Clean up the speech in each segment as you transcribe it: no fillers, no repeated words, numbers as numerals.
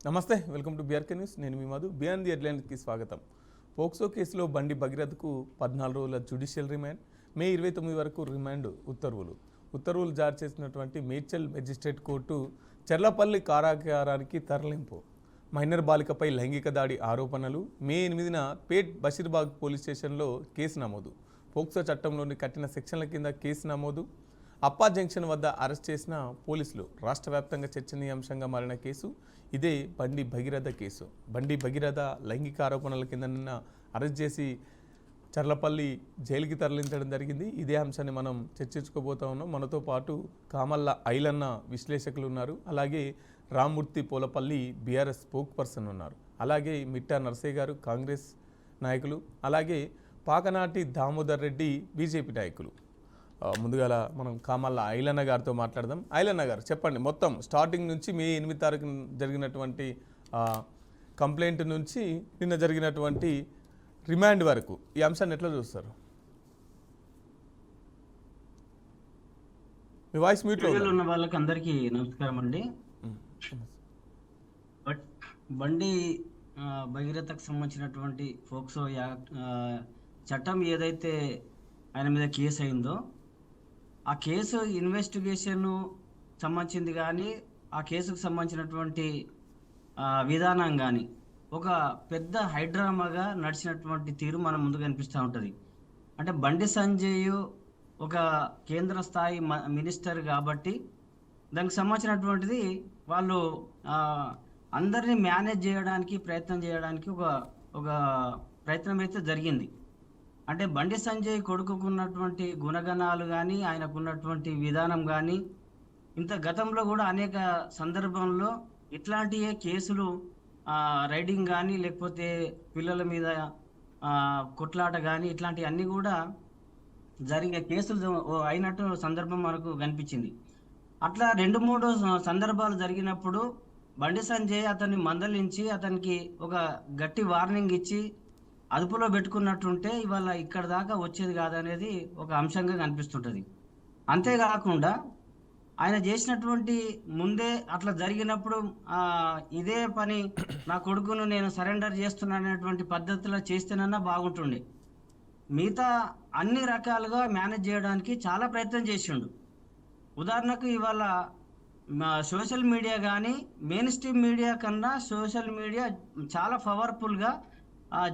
నమస్తే, welcome to BRK news. నేను మీ Madhu. Beyond the హెడ్లైన్స్కి స్వాగతం. పోక్సో కేసులో బండి భగీరథకు 14 రోజుల జ్యుడిషియల్ రిమాండ్, మే 29 వరకు రిమాండ్ ఉత్తర్వులు జారీ చేసినటువంటి మేడ్చల్ మెజిస్ట్రేట్ కోర్టు చెర్లపల్లి కారాగారానికి తరలింపు. మైనర్ బాలికపై లైంగిక దాడి ఆరోపణలు. మే 8న పేట్ బషీర్బాగ్ పోలీస్ స్టేషన్లో కేసు నమోదు. పోక్సో చట్టంలోని కఠిన సెక్షన్ల కింద కేసు నమోదు. అప్పా జంక్షన్ వద్ద అరెస్ట్ చేసిన పోలీసులు. రాష్ట్ర వ్యాప్తంగా చర్చనీయాంశంగా మారిన కేసు ఇదే బండి భగీరథ కేసు. బండి భగీరథ లైంగిక ఆరోపణల కింద నిన్న అరెస్ట్ చేసి చర్లపల్లి జైలుకి తరలించడం జరిగింది. ఇదే అంశాన్ని మనం చర్చించుకోబోతా ఉన్నాం. మనతో పాటు కామల్ల ఐలన్న విశ్లేషకులు ఉన్నారు. అలాగే Rammurthy Polapalli BRS spoke person ఉన్నారు. అలాగే మిట్టా నర్సయ్య గారు కాంగ్రెస్ నాయకులు, అలాగే పాకనాటి దామోదర్ రెడ్డి బీజేపీ నాయకులు. ముందుగా మనం కామల్ల ఐలన్న గారితో మాట్లాడదాం. ఐలన్న గారు చెప్పండి, మొత్తం స్టార్టింగ్ నుంచి మే 8 తారీఖు జరిగినటువంటి కంప్లైంట్ నుంచి నిన్న జరిగినటువంటి రిమాండ్ వరకు ఈ అంశాన్ని ఎట్లా చూస్తారు? మీ వాయిస్ మ్యూట్లో ఉన్న వాళ్ళకి అందరికీ నమస్కారం అండి. బండి భగీరథకు సంబంధించినటువంటి ఫోక్సో యాక్ట్ చట్టం ఏదైతే ఆయన మీద కేసు అయిందో ఆ కేసు ఇన్వెస్టిగేషన్ సంబంధించింది కానీ ఆ కేసుకు సంబంధించినటువంటి విధానం కానీ ఒక పెద్ద హైడ్రామాగా నడిచినటువంటి తీరు మన ముందు కనిపిస్తూ ఉంటుంది. అంటే బండి సంజయ్ ఒక కేంద్ర స్థాయి మినిస్టర్ కాబట్టి దానికి సంబంధించినటువంటిది వాళ్ళు అందరినీ మేనేజ్ చేయడానికి ప్రయత్నం చేయడానికి ఒక ప్రయత్నం అయితే జరిగింది. అంటే బండి సంజయ్ కొడుకున్నటువంటి గుణగణాలు కానీ ఆయనకున్నటువంటి విధానం కానీ ఇంత గతంలో కూడా అనేక సందర్భంలో ఇట్లాంటివే కేసులు రైడింగ్ కానీ లేకపోతే పిల్లల మీద కొట్లాట కానీ ఇట్లాంటివన్నీ కూడా జరిగే కేసులు అయినట్టు సందర్భం మనకు కనిపించింది. అట్లా 2-3 సందర్భాలు జరిగినప్పుడు బండి సంజయ్ అతన్ని మందలించి అతనికి ఒక గట్టి వార్నింగ్ ఇచ్చి అదుపులో పెట్టుకున్నట్టుంటే ఇవాళ ఇక్కడ దాకా వచ్చేది కాదనేది ఒక అంశంగా కనిపిస్తుంటుంది. అంతేకాకుండా ఆయన చేసినటువంటి ముందే అట్లా జరిగినప్పుడు ఇదే పని నా కొడుకును నేను సరెండర్ చేస్తున్నాననేటువంటి పద్ధతిలో చేస్తేనన్నా బాగుంటుండే. మిగతా అన్ని రకాలుగా మేనేజ్ చేయడానికి చాలా ప్రయత్నం చేసిండు. ఉదాహరణకు ఇవాళ సోషల్ మీడియా కానీ మెయిన్ స్ట్రీమ్ మీడియా కన్నా సోషల్ మీడియా చాలా పవర్ఫుల్గా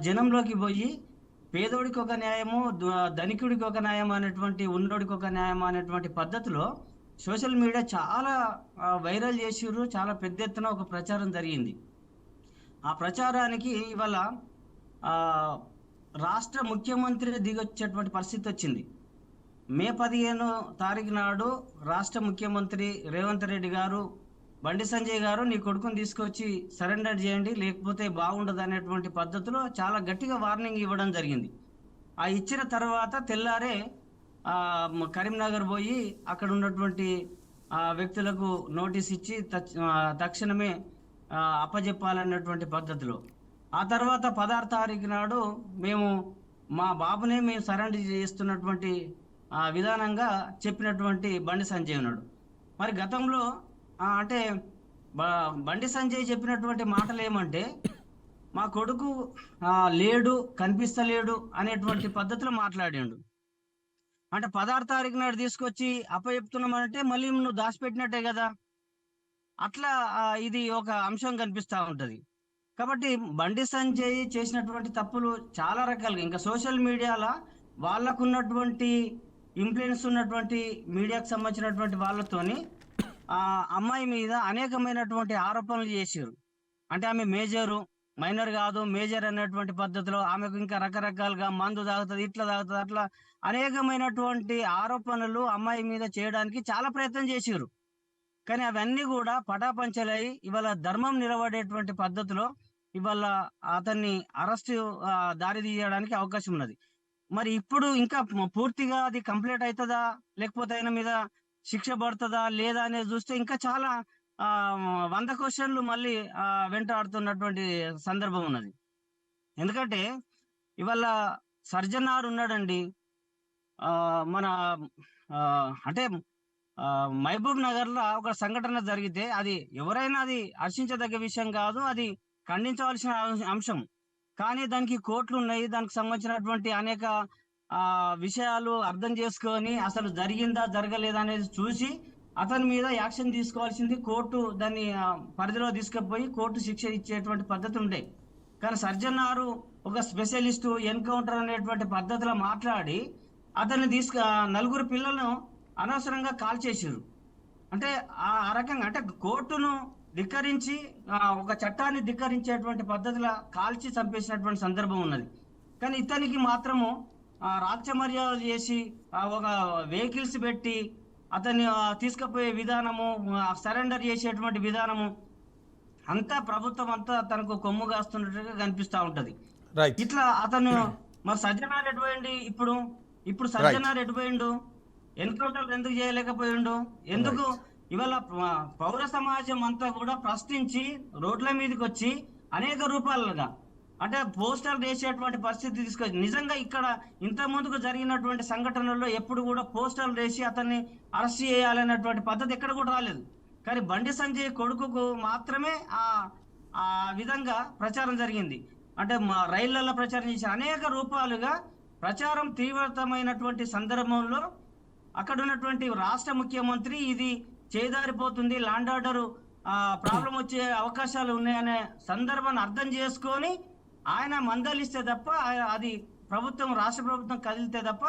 జనంలోకి పోయి పేదోడికి ఒక న్యాయము, ధనికుడికి ఒక న్యాయం అనేటువంటి, ఉన్నోడికి ఒక న్యాయం అనేటువంటి పద్ధతిలో సోషల్ మీడియా చాలా వైరల్ చేసిర్రు. చాలా పెద్ద ఎత్తున ఒక ప్రచారం జరిగింది. ఆ ప్రచారానికి ఇవాళ రాష్ట్ర ముఖ్యమంత్రి దిగొచ్చేటువంటి పరిస్థితి వచ్చింది. మే 15 తారీఖు నాడు రాష్ట్ర ముఖ్యమంత్రి రేవంత్ రెడ్డి గారు బండి సంజయ్ గారు నీ కొడుకుని తీసుకొచ్చి సరెండర్ చేయండి లేకపోతే బాగుండదు అనేటువంటి పద్ధతిలో చాలా గట్టిగా వార్నింగ్ ఇవ్వడం జరిగింది. ఆ ఇచ్చిన తర్వాత తెల్లారే కరీంనగర్ పోయి అక్కడ ఉన్నటువంటి వ్యక్తులకు నోటీస్ ఇచ్చి తక్షణమే అప్పజెప్పాలన్నటువంటి పద్ధతిలో ఆ తర్వాత 16 తారీఖు నాడు మేము మా బాబునే మేము సరెండర్ చేస్తున్నటువంటి విధానంగా చెప్పినటువంటి బండి సంజయ్ ఉన్నాడు. మరి గతంలో అంటే బండి సంజయ్ చెప్పినటువంటి మాటలు ఏమంటే మా కొడుకు లేడు, కనిపిస్తలేడు అనేటువంటి పద్ధతిలో మాట్లాడాడు. అంటే 16 తారీఖు నాడు తీసుకొచ్చి అప్పచెప్తున్నామంటే మళ్ళీ నువ్వు దాచిపెట్టినట్టే కదా. అట్లా ఇది ఒక అంశం కనిపిస్తూ ఉంటుంది. కాబట్టి బండి సంజయ్ చేసినటువంటి తప్పులు చాలా రకాలుగా ఇంకా సోషల్ మీడియాలో వాళ్ళకున్నటువంటి ఇన్ఫ్లుయెన్స్ ఉన్నటువంటి మీడియాకు సంబంధించినటువంటి వాళ్ళతోని అమ్మాయి మీద అనేకమైనటువంటి ఆరోపణలు చేశారు. అంటే ఆమె మైనర్ కాదు, మేజర్ అనేటువంటి పద్ధతిలో ఆమెకు ఇంకా రకరకాలుగా మందు తాగుతుంది, ఇట్లా తాగుతుంది, అట్లా అనేకమైనటువంటి ఆరోపణలు అమ్మాయి మీద చేయడానికి చాలా ప్రయత్నం చేశారు. కానీ అవన్నీ కూడా పటాపంచలై ఇవాళ ధర్మం నిలబడేటువంటి పద్ధతిలో ఇవాళ అతన్ని అరెస్టు దారి తీయడానికి అవకాశం ఉన్నది. మరి ఇప్పుడు ఇంకా పూర్తిగా అది కంప్లీట్ అవుతుందా లేకపోతే ఆయన మీద శిక్ష పడుతుందా లేదా అనేది చూస్తే ఇంకా చాలా 100 క్వశ్చన్లు మళ్ళీ వెంటాడుతున్నటువంటి సందర్భం ఉన్నది. ఎందుకంటే ఇవాళ సర్జనార్ ఉన్నాడండి, మన అంటే మహబూబ్ నగర్ లో ఒక సంఘటన జరిగితే అది ఎవరైనా అది హర్షించదగ్గ విషయం కాదు, అది ఖండించవలసిన అంశం. కానీ దానికి కోర్టులు ఉన్నాయి, దానికి సంబంధించినటువంటి అనేక విషయాలు అర్థం చేసుకొని అసలు జరిగిందా జరగలేదా అనేది చూసి అతని మీద యాక్షన్ తీసుకోవాల్సింది కోర్టు. దాన్ని పరిధిలో తీసుకుపోయి కోర్టు శిక్ష ఇచ్చేటువంటి పద్ధతి ఉండే. కానీ సర్జనారు ఒక స్పెషలిస్టు ఎన్కౌంటర్ అనేటువంటి పద్ధతిలో మాట్లాడి అతన్ని నలుగురు పిల్లలను అనవసరంగా కాల్ చేసిరు. అంటే ఆ రకంగా అంటే కోర్టును ధిక్కరించి ఒక చట్టాన్ని ధిక్కరించేటువంటి పద్ధతిలో కాల్చి చంపేసినటువంటి సందర్భం ఉన్నది. కానీ ఇతనికి మాత్రము రాజ్య మర్యాదలు చేసి ఒక వెహికల్స్ పెట్టి అతన్ని తీసుకుపోయే విధానము, సరెండర్ చేసేటువంటి విధానము అంతా ప్రభుత్వం అంతా తనకు కొమ్ము కాస్తున్నట్టుగా కనిపిస్తా ఉంటది. ఇట్లా అతను మరి సజ్జనార్ ఎటుపోయింది, ఇప్పుడు సజ్జనార్ ఎటుపోయిండు, ఎన్కౌంటర్ ఎందుకు చేయలేకపోయిండు, ఎందుకు ఇవాళ పౌర సమాజం అంతా కూడా ప్రశ్నించి రోడ్ల మీదకి వచ్చి అనేక రూపాలుగా అంటే పోస్టర్లు వేసేటువంటి పరిస్థితి తీసుకొచ్చి, నిజంగా ఇక్కడ ఇంత ముందుకు జరిగినటువంటి సంఘటనల్లో ఎప్పుడు కూడా పోస్టర్లు వేసి అతన్ని అరెస్ట్ చేయాలనేటువంటి పద్ధతి ఎక్కడ కూడా రాలేదు. కానీ బండి సంజయ్ కొడుకుకు మాత్రమే ఆ విధంగా ప్రచారం జరిగింది. అంటే రైళ్లలో ప్రచారం చేసి అనేక రూపాలుగా ప్రచారం తీవ్రతమైనటువంటి సందర్భంలో అక్కడ ఉన్నటువంటి రాష్ట్ర ముఖ్యమంత్రి ఇది చేదారిపోతుంది, ల్యాండ్ ఆర్డర్ ప్రాబ్లం వచ్చే అవకాశాలు ఉన్నాయనే సందర్భాన్ని అర్థం చేసుకొని ఆయన మందలిస్తే తప్ప అది ప్రభుత్వం, రాష్ట్ర ప్రభుత్వం కదిలితే తప్ప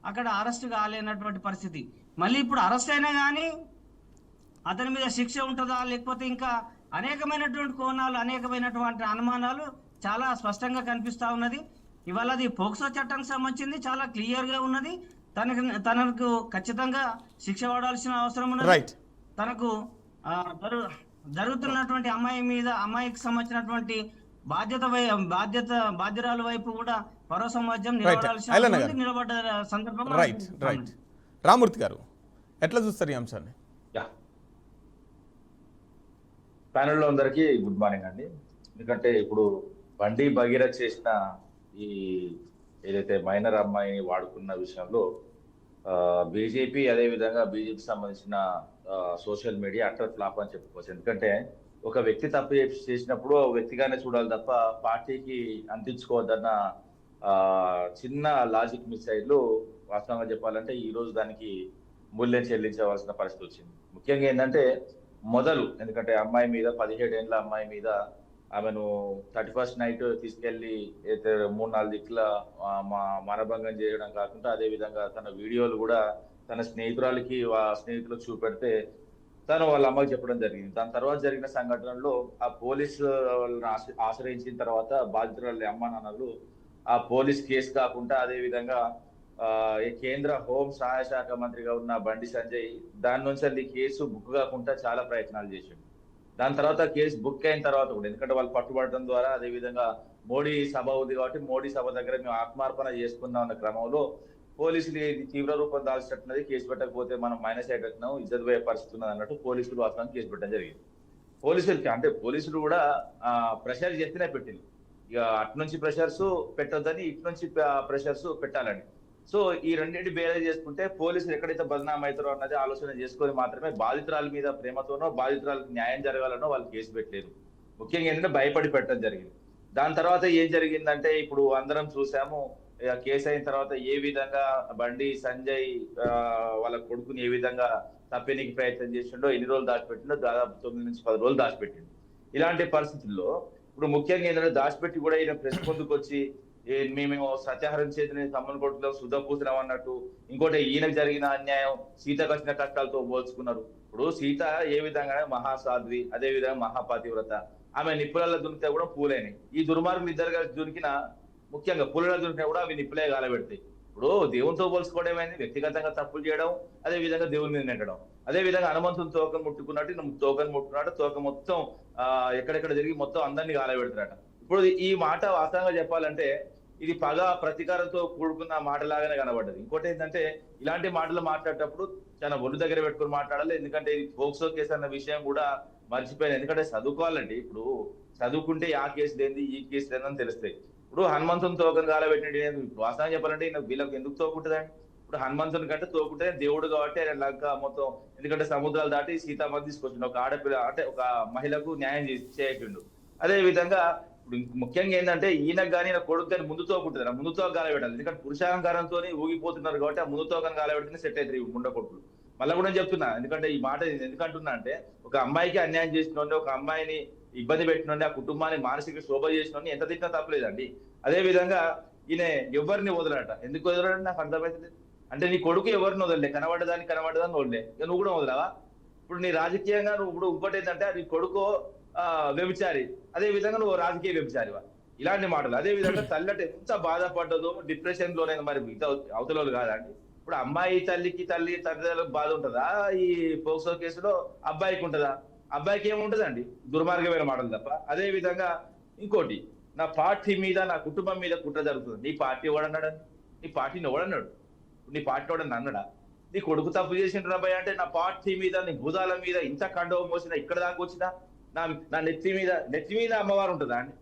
అక్కడ అరెస్ట్ కాలేనటువంటి పరిస్థితి. మళ్ళీ ఇప్పుడు అరెస్ట్ అయినా కానీ అతని మీద శిక్ష ఉంటుందా, లేకపోతే ఇంకా అనేకమైనటువంటి కోణాలు, అనేకమైనటువంటి అనుమానాలు చాలా స్పష్టంగా కనిపిస్తా ఉన్నది. ఇవాళ అది పోక్సో చట్టానికి సంబంధించింది, చాలా క్లియర్ గా ఉన్నది. తనకు ఖచ్చితంగా శిక్ష పడాల్సిన అవసరం ఉన్నది. తనకు జరుగుతున్నటువంటి అమ్మాయికి సంబంధించినటువంటి బాధ్యురాల వైపు కూడా పౌర సమాజం నిలబడ్డ సందర్భం. రామూర్తి గారు ఎట్లా చూస్తారు ఈ అంశాన్ని? ప్యానెల్లో అందరికీ గుడ్ మార్నింగ్ అండి. ఎందుకంటే ఇప్పుడు బండి భగీరథ్ చేసిన ఈ ఏదైతే మైనర్ అమ్మాయిని వాడుకున్న విషయంలో బీజేపీ, అదేవిధంగా బీజేపీకి సంబంధించిన సోషల్ మీడియా అట్టర్ ఫ్లాప్ అని చెప్పుకోవచ్చు. ఎందుకంటే ఒక వ్యక్తి తప్పు చేసినప్పుడు వ్యక్తిగానే చూడాలి తప్ప పార్టీకి అందించుకోవద్దన్న చిన్న లాజిక్ మిస్ అయ్యి వాస్తవంగా చెప్పాలంటే ఈ రోజు దానికి మూల్యం చెల్లించవలసిన పరిస్థితి వచ్చింది. ముఖ్యంగా ఏంటంటే ఎందుకంటే అమ్మాయి మీద 17 ఏళ్ళ అమ్మాయి మీద ఆమెను 31st నైట్ తీసుకెళ్లి 3-4 దిక్కుల మానభంగం చేయడం కాకుండా అదే విధంగా తన వీడియోలు కూడా తన స్నేహితులకు చూపెడితే తను వాళ్ళ అమ్మకి చెప్పడం జరిగింది. దాని తర్వాత జరిగిన సంఘటనలో ఆ పోలీసు వాళ్ళని ఆశ్రయించిన తర్వాత బాధితురాలి అమ్మ నాన్నలు ఆ పోలీస్ కేసు కాకుండా అదే విధంగా కేంద్ర హోం సహాయ శాఖ మంత్రిగా ఉన్న బండి సంజయ్ దాని నుంచి కేసు బుక్ కాకుండా చాలా ప్రయత్నాలు చేశాడు. దాని తర్వాత కేసు బుక్ అయిన తర్వాత కూడా, ఎందుకంటే వాళ్ళు పట్టుబడటం ద్వారా అదే విధంగా మోడీ సభ ఉంది కాబట్టి మోడీ సభ దగ్గర మేము ఆత్మార్పణ చేసుకుందాం అన్న క్రమంలో పోలీసులు ఇది తీవ్ర రూపం దాల్చినట్టున్నది, కేసు పెట్టకపోతే మనం మైనస్ అయ్యేటట్టున్నాం, ఇజ్జత్ పోయే పరిస్థితి ఉన్నది అన్నట్టు పోలీసులు వాస్తవానికి కేసు పెట్టడం జరిగింది. పోలీసులు కూడా ప్రెషర్ చేస్తేనే పెట్టింది. ఇక అటు నుంచి ప్రెషర్స్ పెట్టొద్దని, ఇటు నుంచి ప్రెషర్స్ పెట్టాలని. సో ఈ రెండింటి బేరే చేసుకుంటే పోలీసులు ఎక్కడైతే బదనాం అవుతారో అన్నది ఆలోచన చేసుకొని మాత్రమే బాధితురాల మీద ప్రేమతోనో బాధితురాలకు న్యాయం జరగాలనో వాళ్ళు కేసు పెట్టలేదు. ముఖ్యంగా ఏంటంటే భయపడి పెట్టడం జరిగింది. దాని తర్వాత ఏం జరిగిందంటే ఇప్పుడు అందరం చూసాము, కేసు అయిన తర్వాత ఏ విధంగా బండి సంజయ్ వాళ్ళ కొడుకుని ఏ విధంగా తప్పేనికి ప్రయత్నం చేసిండో, ఎన్ని రోజులు దాచిపెట్టిండో, దాదాపు 9 నుంచి 10 రోజులు దాచిపెట్టిండు. ఇలాంటి పరిస్థితుల్లో ఇప్పుడు ముఖ్యంగా ఏంటంటే దాచిపెట్టి కూడా ఈయన ప్రెస్ ముందుకు వచ్చి మేము సత్యాహారం చేతిని తమ్ముని కొడుకులో శుద్ధ పూసినాం అన్నట్టు, ఇంకోటి ఈయనకు జరిగిన అన్యాయం సీతకు వచ్చిన కష్టాలతో పోల్చుకున్నారు. ఇప్పుడు సీత ఏ విధంగా మహాసాధ్వి, అదే విధంగా మహాపాతివ్రత, ఆమె నిప్పులలో దునికితే కూడా పూలైనాయి. ఈ దుర్మార్గులు ఇద్దరుగా దొరికిన, ముఖ్యంగా పూలలో దొరికినా కూడా అవి నిప్పులే గాలబెడతాయి. ఇప్పుడు దేవునితో పోల్చుకోవడం ఏమైంది, వ్యక్తిగతంగా తప్పులు చేయడం, అదే విధంగా దేవుని మీద నెట్టడం, అదే విధంగా హనుమంతుని తోకను ముట్టుకున్నట్టు తోకను ముట్టుకున్నాడు, తోక మొత్తం ఎక్కడెక్కడ జరిగి మొత్తం అందరినీ గాలబెడతారట. ఇప్పుడు ఈ మాట వాస్తవంగా చెప్పాలంటే ఇది పగ ప్రతీకారంతో కూడుకున్న మాటలాగానే కనబడ్డది. ఇంకోటి ఏంటంటే ఇలాంటి మాటలు మాట్లాడేటప్పుడు చాలా ఒళ్ళు దగ్గర పెట్టుకుని మాట్లాడాలి. ఎందుకంటే ఇది పోక్సో కేసు అన్న విషయం కూడా మర్చిపోయాను. ఎందుకంటే చదువుకోవాలండి, ఇప్పుడు చదువుకుంటే ఆ కేసు లేని ఈ కేసు లేదని తెలుస్తాయి. ఇప్పుడు హనుమంతుని తోకను కాలబెట్టినట్టు వాస్తవం చెప్పాలంటే వీళ్ళకి ఎందుకు తోకుంటుందండి? ఇప్పుడు హనుమంతుని కంటే తోకుంటే దేవుడు కాబట్టి ఆయన లంక మొత్తం, ఎందుకంటే సముద్రాలు దాటి సీతామాత తీసుకొచ్చిండు. ఒక ఆడపిల్ల అంటే ఒక మహిళకు న్యాయం చేసిండు. అదే విధంగా ఇప్పుడు ముఖ్యంగా ఏంటంటే ఈయనకు కానీ ఈయన కొడుకు కానీ ముందు తోకుంటుంది, ముందు తోక గాల పెట్టాలి. ఎందుకంటే పురుషాహంకారంతో ఊగిపోతున్నారు కాబట్టి ఆ ముందు తోకను గాల పెడితేనే సెట్ అవుతారు ఈ ముండ కొడుకులు. మళ్ళీ కూడా చెప్తున్నా, ఎందుకంటే ఈ మాట ఎందుకంటున్నా అంటే, ఒక అమ్మాయికి అన్యాయం చేసిన ఒక అమ్మాయిని ఇబ్బంది పెట్టిన ఆ కుటుంబాన్ని మానసిక శోభ చేసిన ఎంత తిట్టినా తప్పలేదండి. అదే విధంగా ఈయన ఎవరిని వదలట. ఎందుకు వదలడం నాకు అర్థమవుతుంది. అంటే నీ కొడుకు ఎవరిని వదలలే, కనబడ్డదాన్ని వదలలే, నువ్వు కూడా వదలవా? ఇప్పుడు నీ రాజకీయంగా నువ్వు ఇప్పుడు ఇంకోటి ఏంటంటే నీ కొడుకు వ్యభిచారి, అదే విధంగా నువ్వు రాజకీయ వ్యభిచారివా? ఇలాంటి మాటలు. అదే విధంగా తల్లట ఎంత బాధపడ్డదో, డిప్రెషన్ లోనైనా మరి అవతల కాదండి. ఇప్పుడు అమ్మాయి తల్లికి తల్లిదండ్రులకు బాధ ఉంటుందా ఈ పోక్సో కేసులో? అబ్బాయికి ఉంటుందా? అబ్బాయికి ఏముంటదండి, దుర్మార్గమైన మాటలు తప్ప. అదే విధంగా ఇంకోటి, నా పార్టీ మీద నా కుటుంబం మీద కుట్ర జరుగుతుంది. నీ పార్టీ ఎవడన్నాడు? నీ పార్టీని ఎవడన్నాడు? నీ పార్టీ ఎవడన్నా అన్నాడా? నీ కొడుకు తప్పు చేసిండ్రు అబ్బాయి అంటే నా పార్టీ మీద, నీ భూతాల మీద ఇంత కండవ మోసినా, ఇక్కడ దాకా వచ్చినా నా నెత్తి మీద అమ్మవారు ఉంటుందా అండి?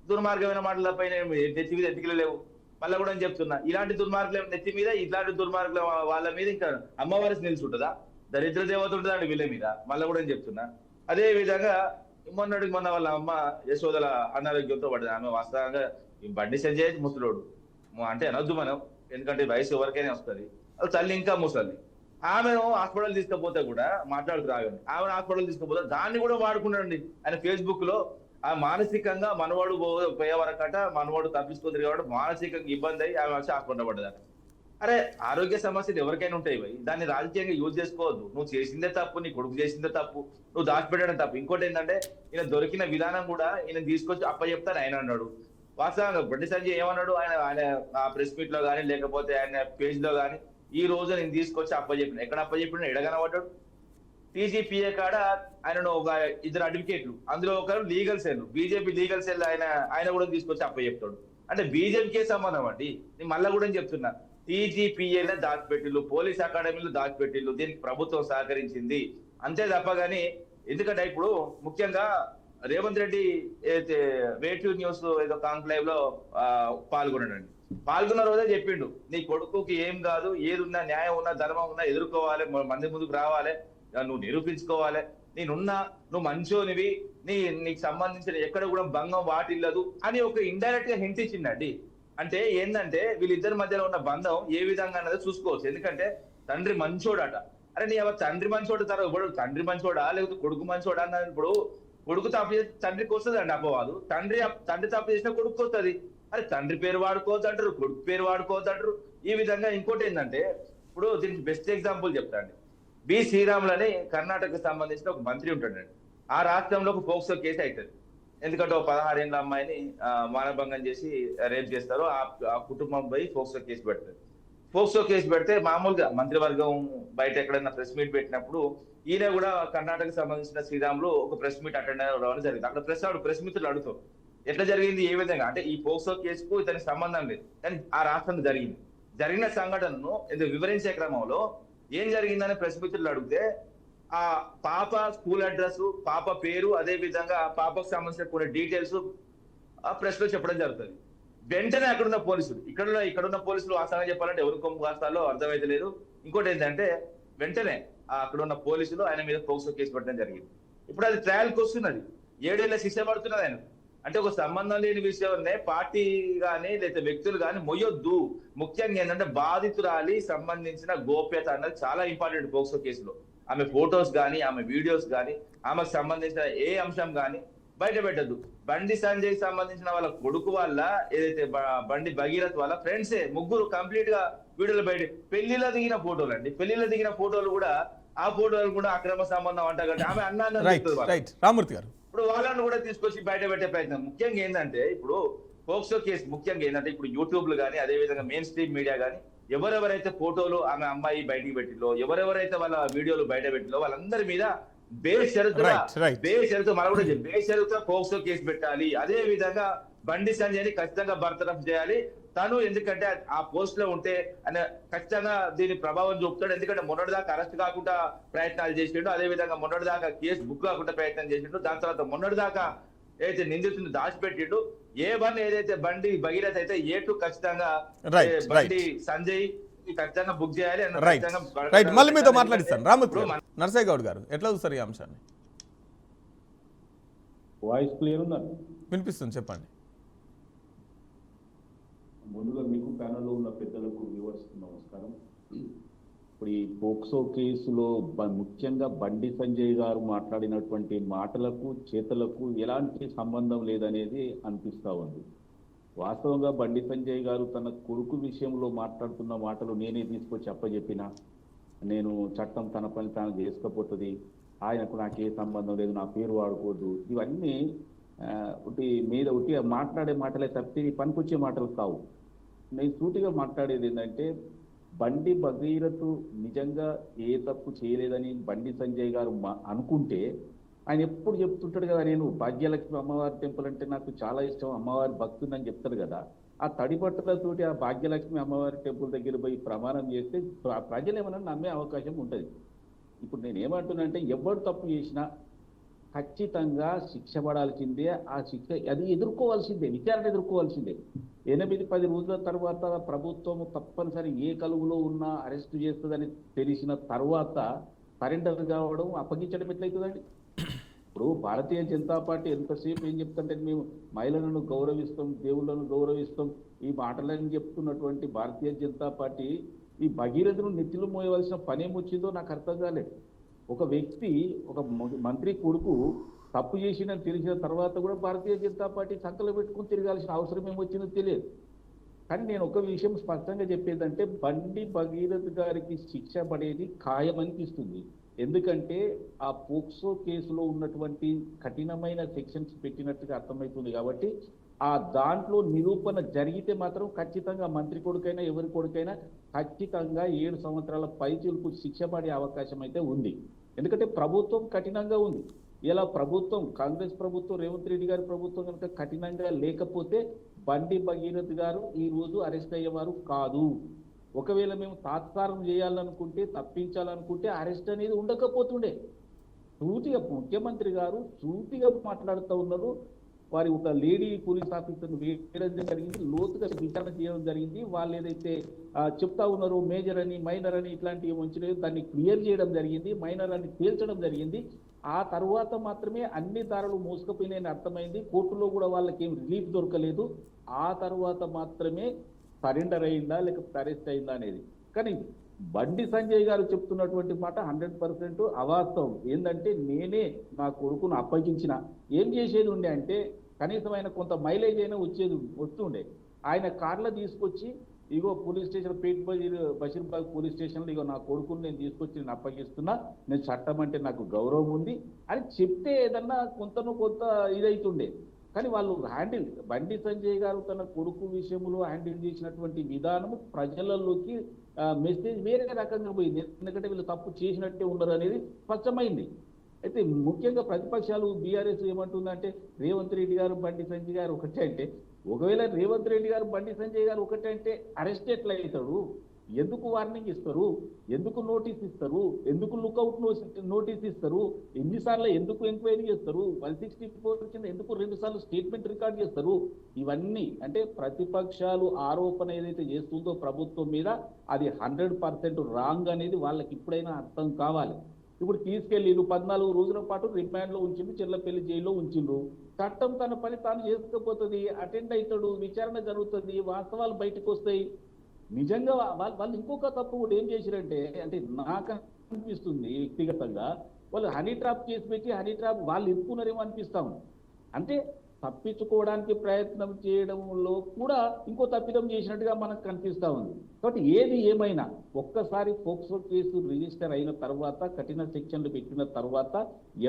దుర్మార్గమైన మాటల పైన నెత్తి మీద ఎత్తికలు లేవు. మళ్ళీ కూడా చెప్తున్నా, ఇలాంటి దుర్మార్గుల నెత్తి మీద, ఇలాంటి దుర్మార్గుల వాళ్ళ మీద ఇంకా అమ్మవారి నిలుచుంటుందా? దరిద్ర దేవత ఉంటుందా అండి వీళ్ళ మీద? మళ్ళీ కూడా చెప్తున్నా. అదే విధంగా మొన్న వాళ్ళ అమ్మ యశోదల అనారోగ్యంతో పడ్డది. ఆమె వాస్తవంగా బండి సంజయ్ ముసలోడు అంటే అనొద్దు మనం, ఎందుకంటే వయసు ఎవరికైనా వస్తుంది. అది తల్లి ఇంకా ముసలి. ఆమెను హాస్పిటల్ తీసుకపోతే కూడా మాట్లాడుతురాగండి, ఆమెను హాస్పిటల్ తీసుకపోతే దాన్ని కూడా వాడుకున్నాడండి ఆయన ఫేస్బుక్ లో. ఆ మానసికంగా మనవాడు పోయే వరకట, మనవాడు తప్పించుకుంటారు కాబట్టి మానసికంగా ఇబ్బంది అయ్యి ఆమె వచ్చి హాస్పిటల్ పడ్డదట. అరే, ఆరోగ్య సమస్యలు ఎవరికైనా ఉంటాయి భయ్, దాన్ని రాజకీయంగా యూజ్ చేసుకోవద్దు. నువ్వు చేసిందే తప్పు, నీ కొడుకు చేసిందే తప్పు, నువ్వు దాచిపెట్టడం తప్పు. ఇంకోటి ఏంటంటే, ఈయన దొరికిన విధానం కూడా ఈయన తీసుకొచ్చి అప్పచెప్తాను ఆయన అన్నాడు. వాస్తవంగా బండి సంజయ్ ఏమన్నాడు, ఆయన ఆ ప్రెస్ మీట్ లో కానీ లేకపోతే ఆయన పేజ్ లో కానీ, ఈ రోజు నేను తీసుకొచ్చి అప్పచెప్పిన. ఎక్కడ అప్పచెప్పిన? ఎడగనబడ్డాడు. టీజీపీఏ కాడ ఆయన ఒక ఇద్దరు అడ్వకేట్లు, అందులో ఒకరు legal cell, BJP legal cell, ఆయన కూడా తీసుకొచ్చి అప్పచెప్తాడు. అంటే బీజేపీకే సంబంధం అండి. నేను మళ్ళా కూడా చెప్తున్నా, టీజీపీఏలో దాచిపెట్టిల్లు, పోలీస్ అకాడమీలో దాచిపెట్టిల్లు, దీనికి ప్రభుత్వం సహకరించింది అంతే తప్ప. కానీ ఎందుకంటే ఇప్పుడు ముఖ్యంగా రేవంత్ రెడ్డి అయితే వేటూ న్యూస్ ఏదో కాంక్లేవ్ లో పాల్గొన్నాడండి. పాల్గొన్న రోజే చెప్పిండు, నీ కొడుకుకి ఏం కాదు, ఏది ఉన్నా, న్యాయం ఉన్నా, ధర్మం ఉన్నా ఎదుర్కోవాలి, మంది ముందుకు రావాలి, నువ్వు నిరూపించుకోవాలి, నేనున్నా, నువ్వు మంచోనివి, నీకు సంబంధించిన ఎక్కడ కూడా భంగం వాటిల్లదు అని ఒక ఇండైరెక్ట్ గా హింట్ ఇచ్చిండండి. అంటే ఏంటంటే వీళ్ళిద్దరి మధ్యలో ఉన్న బంధం ఏ విధంగా అన్నది చూసుకోవచ్చు. ఎందుకంటే తండ్రి మంచోడట. అరే నీ తండ్రి మంచోడు తర్వాత ఇప్పుడు తండ్రి మంచోడా లేకపోతే కొడుకు మంచోడా అన్నది, ఇప్పుడు కొడుకు తప్పు చేస్తే తండ్రికి వస్తుంది అండి అపవాదు, తండ్రి తప్పు చేసినా కొడుకు వస్తుంది. అరే తండ్రి పేరు వాడుకోవద్దు అంటారు, కొడుకు పేరు వాడుకోవద్దు అంటారు. ఈ విధంగా ఇంకోటి ఏంటంటే, ఇప్పుడు దీనికి బెస్ట్ ఎగ్జాంపుల్ చెప్తాండి. బి శ్రీరాములు అని కర్ణాటకకు సంబంధించిన ఒక మంత్రి ఉంటాడండి. ఆ రాష్ట్రంలో ఒక పోక్సో కేసు అవుతుంది. ఎందుకంటే ఒక 16 ఏళ్ళ అమ్మాయిని మానభంగం చేసి రేప్ చేస్తారు. ఆ కుటుంబం పోయి పోక్సో కేసు పెడతారు. పోక్సో కేసు పెడితే మామూలుగా మంత్రివర్గం బయట ఎక్కడైనా ప్రెస్ మీట్ పెట్టినప్పుడు ఈయన కూడా కర్ణాటకకు సంబంధించిన శ్రీరాములు ఒక ప్రెస్ మీట్ అటెండ్ అవ్వడం జరిగింది. అక్కడ ప్రెస్ మిత్రులు అడుగుతారు ఎట్లా జరిగింది, ఏ విధంగా అంటే ఈ పోక్సో కేసుకు ఇతనికి సంబంధం లేదు, కానీ ఆ రాష్ట్రంలో జరిగిన సంఘటనను వివరించే క్రమంలో ఏం జరిగిందని ప్రెస్ మిత్రులు అడిగితే ఆ పాప స్కూల్ అడ్రస్, పాప పేరు, అదే విధంగా పాపకు సంబంధించిన కొన్ని డీటెయిల్స్ ఆ ప్రెస్ లో చెప్పడం జరుగుతుంది. వెంటనే అక్కడున్న పోలీసులు, ఇక్కడున్న పోలీసులు వాస్తవంగా చెప్పాలంటే ఎవరి కొమ్ము కాస్తాలో అర్థమైతే లేదు. ఇంకోటి ఏంటంటే వెంటనే అక్కడున్న పోలీసులు ఆయన మీద పోక్సో కేసు పెట్టడం జరిగింది. ఇప్పుడు అది ట్రయల్కి వస్తున్నది, 7 ఏళ్ల శిక్ష పడుతున్నది ఆయన. అంటే ఒక సంబంధం లేని విషయాన్నే పార్టీ గాని లేదా వ్యక్తులు గాని మొయ్యొద్దు. ముఖ్యంగా ఏంటంటే బాధితురాలి సంబంధించిన గోప్యత అన్నది చాలా ఇంపార్టెంట్ పోక్సో కేసులో. ఆమె ఫొటోస్ గానీ, ఆమె వీడియోస్ గానీ, ఆమెకు సంబంధించిన ఏ అంశం గానీ బయట పెట్టద్దు. బండి సంజయ్ సంబంధించిన వాళ్ళ కొడుకు వాళ్ళ ఏదైతే బండి భగీరథ్ వాళ్ళ ఫ్రెండ్సే ముగ్గురు కంప్లీట్ గా వీడియోలు బయట, పెళ్లిలో దిగిన ఫోటోలు అండి, పెళ్లిలో దిగిన ఫోటోలు కూడా, ఆ ఫోటోలు కూడా అక్రమ సంబంధం అంట కాబట్టి ఆమె రామూర్తి గారు ఇప్పుడు వాళ్ళని కూడా తీసుకొచ్చి బయట పెట్టే ప్రయత్నం. ముఖ్యంగా ఏంటంటే ఇప్పుడు పోక్సో కేసు ముఖ్యంగా ఏంటంటే ఇప్పుడు యూట్యూబ్లు కానీ, అదే విధంగా మెయిన్ స్ట్రీమ్ మీడియా కానీ ఎవరెవరైతే ఫోటోలు ఆమె అమ్మాయి బయటికి పెట్టిలో, ఎవరెవరైతే వాళ్ళ వీడియోలు బయట పెట్టిలో వాళ్ళందరి మీద బేషరతుగా మనం కూడా బేషరతుగా పోక్సో కేసు పెట్టాలి. అదే విధంగా బండి సంజయ్ని ఖచ్చితంగా బర్తరఫ్ చేయాలి. తను ఎందుకంటే ఆ పోస్ట్ లో ఉంటే ఆయన ఖచ్చితంగా దీని ప్రభావం చూపుతాడు. ఎందుకంటే మొన్నటిదాకా అరెస్ట్ కాకుండా ప్రయత్నాలు చేసిండు, అదే విధంగా మొన్నటిదాకా కేసు బుక్ కాకుండా ప్రయత్నం చేసిండు, దాని తర్వాత మొన్నటిదాకా ఏదైతే నిందితుని దాచిపెట్టిండు. ఏ వన్ ఏదైతే బండి భగీరథ్ అయితే A2 ఖచ్చితంగా బండి సంజయ్ ఖచ్చితంగా బుక్ చేయాలి and రైట్ ఖచ్చితంగా రైట్ మళ్ళీ మీతో ఎందుకంటే మాట్లాడిస్తాను రామూర్తి ఇప్పుడు గారు. నర్సయ్య గౌడ్ గారు ఎట్లా చూస్తారు ఈ అంశాన్ని? వాయిస్ క్లియర్ ఉందా? వినిపిస్తుంది, చెప్పండి. ముందుగా మీకు ప్యానల్లో ఉన్న పెద్దలకు వ్యూవర్స్ నమస్కారం. ఇప్పుడు ఈ పోక్సో కేసులో ముఖ్యంగా బండి సంజయ్ గారు మాట్లాడినటువంటి మాటలకు చేతలకు ఎలాంటి సంబంధం లేదనేది అనిపిస్తూ ఉంది. వాస్తవంగా బండి సంజయ్ గారు తన కొడుకు విషయంలో మాట్లాడుతున్న మాటలు నేనే తీసుకొచ్చి అప్పచెప్పిన, నేను చట్టం తన పని తాను చేసుకపోతుంది, ఆయనకు నాకే సంబంధం లేదు, నా పేరు వాడుకోవద్దు, ఇవన్నీ ఒకటి మీద ఒకటి మాట్లాడే మాటలే తప్పితే పనికొచ్చే మాటలు కావు. నేను సూటిగా మాట్లాడేది ఏంటంటే, బండి భగీరథు నిజంగా ఏ తప్పు చేయలేదని బండి సంజయ్ గారు అనుకుంటే ఆయన ఎప్పుడు చెప్తుంటాడు కదా, నేను భాగ్యలక్ష్మి అమ్మవారి టెంపుల్ అంటే నాకు చాలా ఇష్టం, అమ్మవారి భక్తుందని చెప్తాడు కదా. ఆ తడిబట్టలతోటి ఆ భాగ్యలక్ష్మి అమ్మవారి టెంపుల్ దగ్గర పోయి ప్రమాణం చేస్తే ప్రజలు ఏమైనా నమ్మే అవకాశం ఉంటుంది. ఇప్పుడు నేను ఏమంటున్నానంటే, ఎవరు తప్పు చేసినా ఖచ్చితంగా శిక్ష పడాల్సిందే. ఆ శిక్ష అది ఎదుర్కోవాల్సిందే, విచారణ ఎదుర్కోవాల్సిందే. 8-10 రోజుల తర్వాత ప్రభుత్వం తప్పనిసరి ఏ కలుగులో ఉన్నా అరెస్టు చేస్తుందని తెలిసిన తర్వాత సరెండర్ కావడం, అప్పగించడం ఎట్లయితుందండి? ఇప్పుడు భారతీయ జనతా పార్టీ ఎంతసేపు ఏం చెప్తుంటే, మేము మహిళలను గౌరవిస్తాం, దేవుళ్ళను గౌరవిస్తాం, ఈ మాటలని చెప్తున్నటువంటి భారతీయ జనతా పార్టీ ఈ భగీరథను నెత్తిలో మోయవలసిన పనేమొచ్చిందో నాకు అర్థం కాలేదు. ఒక వ్యక్తి, ఒక మంత్రి కొడుకు తప్పు చేసిందని తెలిసిన తర్వాత కూడా భారతీయ జనతా పార్టీ సంకలు పెట్టుకుని తిరగాల్సిన అవసరం ఏమొచ్చిందో తెలియదు. కానీ నేను ఒక విషయం స్పష్టంగా చెప్పేదంటే, బండి భగీరథ్ గారికి శిక్ష పడేది ఖాయమనిపిస్తుంది. ఎందుకంటే ఆ పోక్సో కేసులో ఉన్నటువంటి కఠినమైన సెక్షన్స్ పెట్టినట్టుగా అర్థమవుతుంది. కాబట్టి ఆ దాంట్లో నిరూపణ జరిగితే మాత్రం ఖచ్చితంగా మంత్రి కొడుకైనా ఎవరి కొడుకైనా ఖచ్చితంగా 7 సంవత్సరాల పైచిలకు శిక్ష పడే అవకాశం అయితే ఉంది. ఎందుకంటే ప్రభుత్వం కఠినంగా ఉంది. ఇలా ప్రభుత్వం, కాంగ్రెస్ ప్రభుత్వం, రేవంత్ రెడ్డి గారి ప్రభుత్వం కనుక కఠినంగా లేకపోతే బండి భగీరథ్ గారు ఈ రోజు అరెస్ట్ అయ్యేవారు కాదు. ఒకవేళ మేము తాత్కారం చేయాలనుకుంటే, తప్పించాలనుకుంటే అరెస్ట్ అనేది ఉండకపోతుండే. సూటిగా ముఖ్యమంత్రి గారు సూటిగా మాట్లాడుతూ ఉన్నారు. వారి ఒక లేడీ పోలీస్ ఆఫీసర్ను వేయడం జరిగింది, లోతుగా విచారణ చేయడం జరిగింది. వాళ్ళు ఏదైతే చెప్తా ఉన్నారో మేజర్ అని, మైనర్ అని ఇట్లాంటివి మంచిలేదు, దాన్ని క్లియర్ చేయడం జరిగింది, మైనర్ అని తేల్చడం జరిగింది. ఆ తర్వాత మాత్రమే అన్ని దారులు మోసుకుపోయినాయని అర్థమైంది. కోర్టులో కూడా వాళ్ళకి ఏం రిలీఫ్ దొరకలేదు. ఆ తర్వాత మాత్రమే సరెండర్ అయిందా లేకపోతే అరెస్ట్ అయిందా అనేది. కానీ బండి సంజయ్ గారు చెప్తున్నటువంటి మాట 100% అవాస్తవం. ఏంటంటే, నేనే నా కొడుకును అప్పగించిన, ఏం చేసేది ఉండే అంటే కనీసం ఆయన కొంత మైలేజ్ అయినా వస్తుండే. ఆయన కార్లో తీసుకొచ్చి, ఇగో పోలీస్ స్టేషన్, బషీర్బాగ్ పోలీస్ స్టేషన్లో ఇగో నా కొడుకుని నేను తీసుకొచ్చి నేను అప్పగిస్తున్నా, నేను చట్టం అంటే నాకు గౌరవం ఉంది అని చెప్తే ఏదన్నా కొంత ఇదైతుండే. కానీ వాళ్ళు బండి సంజయ్ గారు తన కొడుకు విషయంలో హ్యాండిల్ చేసినటువంటి విధానము ప్రజలలోకి మెసేజ్ వేరే రకంగా పోయింది. ఎందుకంటే వీళ్ళు తప్పు చేసినట్టే ఉండరు అనేది స్పష్టమైంది. అయితే ముఖ్యంగా ప్రతిపక్షాలు బీఆర్ఎస్ ఏమంటుందంటే, రేవంత్ రెడ్డి గారు బండి సంజయ్ గారు ఒకటే అంటే, ఒకవేళ రేవంత్ రెడ్డి గారు బండి సంజయ్ గారు ఒకటే అంటే అరెస్ట్ ఎట్లా అవుతాడు? ఎందుకు వార్నింగ్ ఇస్తారు? ఎందుకు నోటీస్ ఇస్తారు? ఎందుకు లుకౌట్ నోటీస్ ఇస్తారు? ఎన్నిసార్లు ఎందుకు ఎంక్వైరీ చేస్తారు? 164 కింద ఎందుకు 2 సార్లు స్టేట్మెంట్ రికార్డ్ చేస్తారు? ఇవన్నీ అంటే ప్రతిపక్షాలు ఆరోపణ ఏదైతే చేస్తుందో ప్రభుత్వం మీద, అది 100% రాంగ్ అనేది వాళ్ళకి ఇప్పుడైనా అర్థం కావాలి. ఇప్పుడు తీసుకెళ్ళి 14 రోజుల పాటు రిమాండ్లో ఉంచిండ్రు, చెర్లపల్లి జైల్లో ఉంచిండ్రు. చట్టం తన పని తాను చేసుకోపోతుంది, అటెండ్ అవుతాడు, విచారణ జరుగుతుంది, వాస్తవాలు బయటకు వస్తాయి. నిజంగా వాళ్ళు ఇంకొక తప్పు కూడా ఏం చేశారంటే, అంటే నాకు అనిపిస్తుంది వ్యక్తిగతంగా, వాళ్ళు హనీ ట్రాప్ కేసు పెట్టి హనీ ట్రాప్ వాళ్ళు ఇరుక్కున్నారేమో అనిపిస్తాం. అంటే తప్పించుకోవడానికి ప్రయత్నం చేయడంలో కూడా ఇంకో తప్పిదం చేసినట్టుగా మనకు కనిపిస్తూ ఉంది. కాబట్టి ఏది ఏమైనా ఒక్కసారి పోక్సో కేసు రిజిస్టర్ అయిన తర్వాత, కఠిన సెక్షన్లు పెట్టిన తర్వాత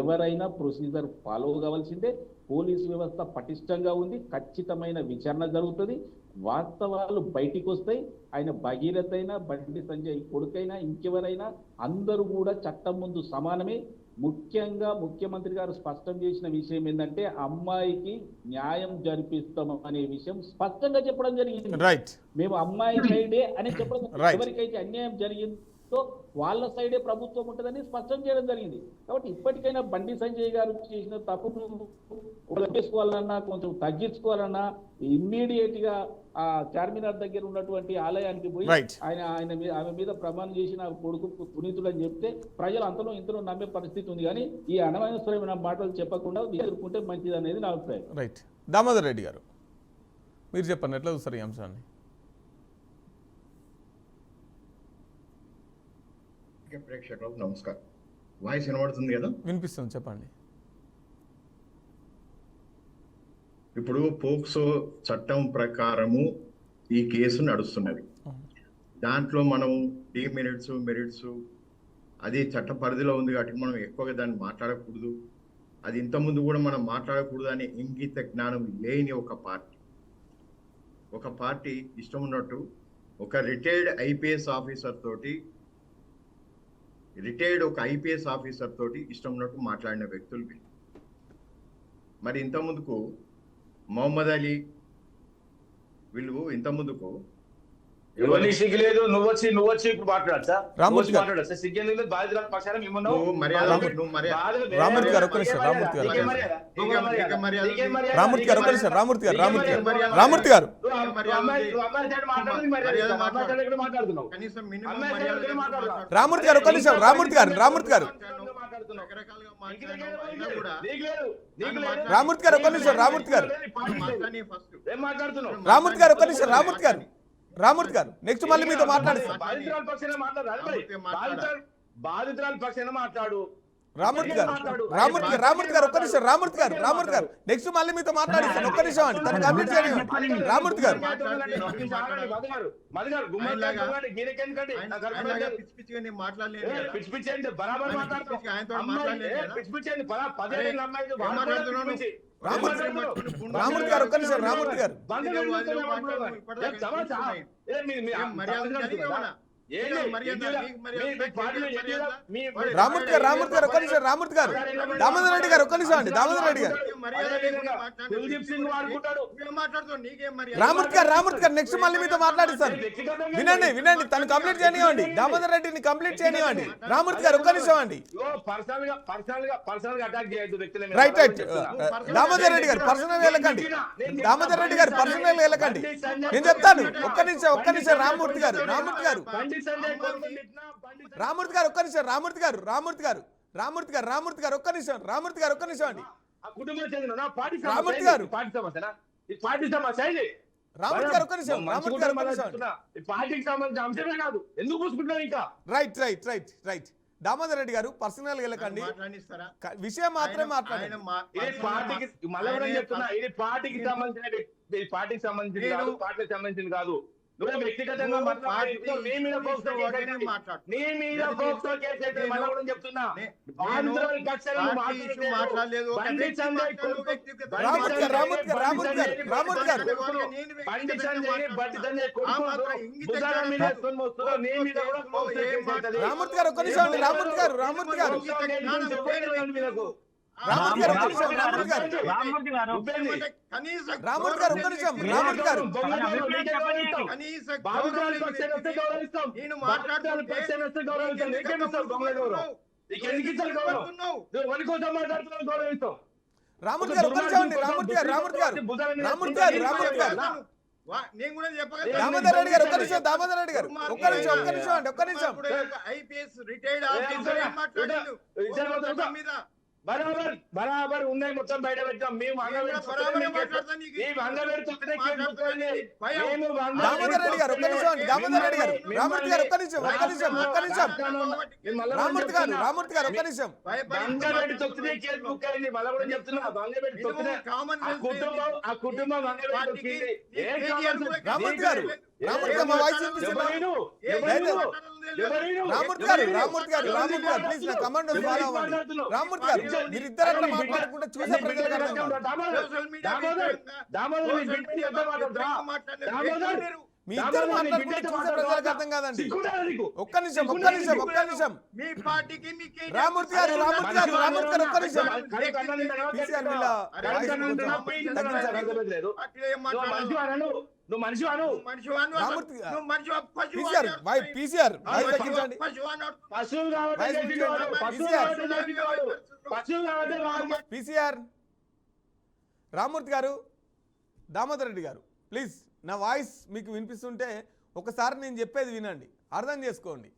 ఎవరైనా ప్రొసీజర్ ఫాలో కావాల్సిందే. పోలీసు వ్యవస్థ పటిష్టంగా ఉంది, ఖచ్చితమైన విచారణ జరుగుతుంది, వాస్తవాలు బయటికి వస్తాయి. ఆయన భగీరథ అయినా, బండి సంజయ్ కొడుకైనా, ఇంకెవరైనా అందరూ కూడా చట్టం ముందు సమానమే. ముఖ్యంగా ముఖ్యమంత్రి గారు స్పష్టం చేసిన విషయం ఏంటంటే, అమ్మాయికి న్యాయం జరిపిస్తాం అనే విషయం స్పష్టంగా చెప్పడం జరిగింది. రైట్, మేము అమ్మాయి సైడే అని చెప్పడం. ఎవరికైతే అన్యాయం జరిగింది సో వాళ్ళ సైడే ప్రభుత్వం ఉంటుందని స్పష్టం చేయడం జరిగింది. కాబట్టి ఇప్పటికైనా బండి సంజయ్ గారు చేసిన తప్పును చేసుకోవాలన్నా, కొంచెం తగ్గించుకోవాలన్నా ఇమ్మీడియట్ గా ఆ చార్మినార్ దగ్గర ఉన్నటువంటి ఆలయానికి పోయి ఆమె మీద ప్రమాణం చేసిన కొడుకు పునీతుడు అని చెప్తే ప్రజలు అంతలో ఇంతలో నమ్మే పరిస్థితి ఉంది. కానీ ఈ అనవసరమైన మాటలు చెప్పకుండా ఎదుర్కొంటే మంచిది అనేది నా అభిప్రాయం. రైట్. దామోదర్ రెడ్డి గారు మీరు చెప్పండి, ఎట్లా చూస్తారు ఈ అంశాన్ని? ప్రేక్షకులకు నమస్కారం. వాయిస్ వినబడుతుంది కదా? వినిపిస్తుంది, చెప్పండి. ఇప్పుడు పోక్సో చట్టం ప్రకారము ఈ కేసు నడుస్తున్నది. దాంట్లో మనం మెరిట్స్ అది చట్ట పరిధిలో ఉంది కాబట్టి మనం ఎక్కువగా దాన్ని మాట్లాడకూడదు. అది ఇంతకుముందు కూడా మనం మాట్లాడకూడదు అనే ఇంగిత జ్ఞానం లేని ఒక పార్టీ ఇష్టం ఉన్నట్టు ఒక రిటైర్డ్ ఐపీఎస్ ఆఫీసర్ తోటి ఇష్టం ఉన్నట్టు మాట్లాడిన వ్యక్తులు వీళ్ళు. మరి ఇంతకుముందుకు మొహమ్మద్ అలీ వీళ్ళు ఇంతకుముందుకు ఎవరిని సిగ్గు లేదు, నువ్వు వచ్చి ఇప్పుడు మాట్లాడచ్చా? రామూర్తి సిగ్గేందుకు లేదు? బాధితురాలు పక్షాన రామూర్తి గారు ఒక్క నిమిషం. రామూర్తి గారు నెక్స్ట్ మళ్ళీ మీతో మాట్లాడిస్తాను. బాధితురాలు పక్షాన మాట్లాడు. రామూర్తి గారు ఒక్క నిమిషం. రామూర్తి గారు నెక్స్ట్ మళ్ళీ మీతో మాట్లాడిస్తాను. ఒక్క నిమిషం అండి, తను కంప్లీట్ చేయండి. రామూర్తి గారు ఒక్క నిమిషం. రామూర్తి గారు రామూర్తి గారు దామోదర్ రెడ్డి గారు ఒక్క నిమిషం అండి. దామోదర్ రెడ్డి గారు రామూర్తి గారు నెక్స్ట్ మళ్ళీ మీతో మాట్లాడిస్తాను. వినండి తను కంప్లీట్ చేయనివ్వండి. దామోదర్ రెడ్డిని కంప్లీట్ చేయనివ్వండి. రామూర్తి గారు ఒక్క నిమిషం అండి. రైట్. దామోదర్ రెడ్డి గారు పర్సనల్ వెళ్ళకండి. నేను చెప్తాను. ఒక్క నిమిషం. రామూర్తి గారు ఒక్క నిమిషం. రామూర్తి గారు ఒక్క నిమిషం అండి. రామూర్తి గారు ఒక్క నిమిషం. పార్టీకి సంబంధించిన అంశమే కాదు, ఎందుకు పూసుకుంటున్నావు ఇంకా? రైట్. దామోదర్ రెడ్డి గారు పర్సనల్ వెళ్ళకండి, విషయం మాత్రమే మాట్లాడండి. ఇది పార్టీకి సంబంధించిన కాదు. నువ్వు వ్యక్తిగతంగా రామూర్తి గారు ఒక్క నిమిషం. రామూర్తి గారు దామోదర్ రెడ్డి గారు ఒక్క నిమిషం. ఐపీఎస్ రిటైర్డ్ ఆఫీసర్ బరాబర్ ఉన్నాయి, మొత్తం బయట పెట్టాం. మేము దామోదర్ రెడ్డి గారు ఒక్క నిమిషం అండి. రామూర్తి గారు ఒక్క నిమిషం. రామూర్తి గారు ఒక్క నిమిషం. మా వాయిస్ రామూర్తి గారు ప్లీజ్ నా కమాండ్ ఫాలో అవ్వండి. రామూర్తి గారు మీరు ఇద్దరు అట్లా మాట్లాడకుండా చూసే ప్రజలకు మీ ఇద్దరు మాట్లాడుకుంటే చూసే ప్రజలకు అర్థం కాదండి. ఒక్క నిమిషం మీ పార్టీకి మీకు రామూర్తి గారు ఒక్క నిమిషం. పీసీఆర్ వీళ్ళ నువ్వు మనిషి అను రామూర్తి నువ్వు మనిషి పీసీఆర్ వాయిస్ తగ్గించండి. పీసీఆర్ రామూర్తి గారు, దామోదర్ రెడ్డి గారు, ప్లీజ్ నా వాయిస్ మీకు వినిపిస్తుంటే ఒకసారి నేను చెప్పేది వినండి, అర్థం చేసుకోండి.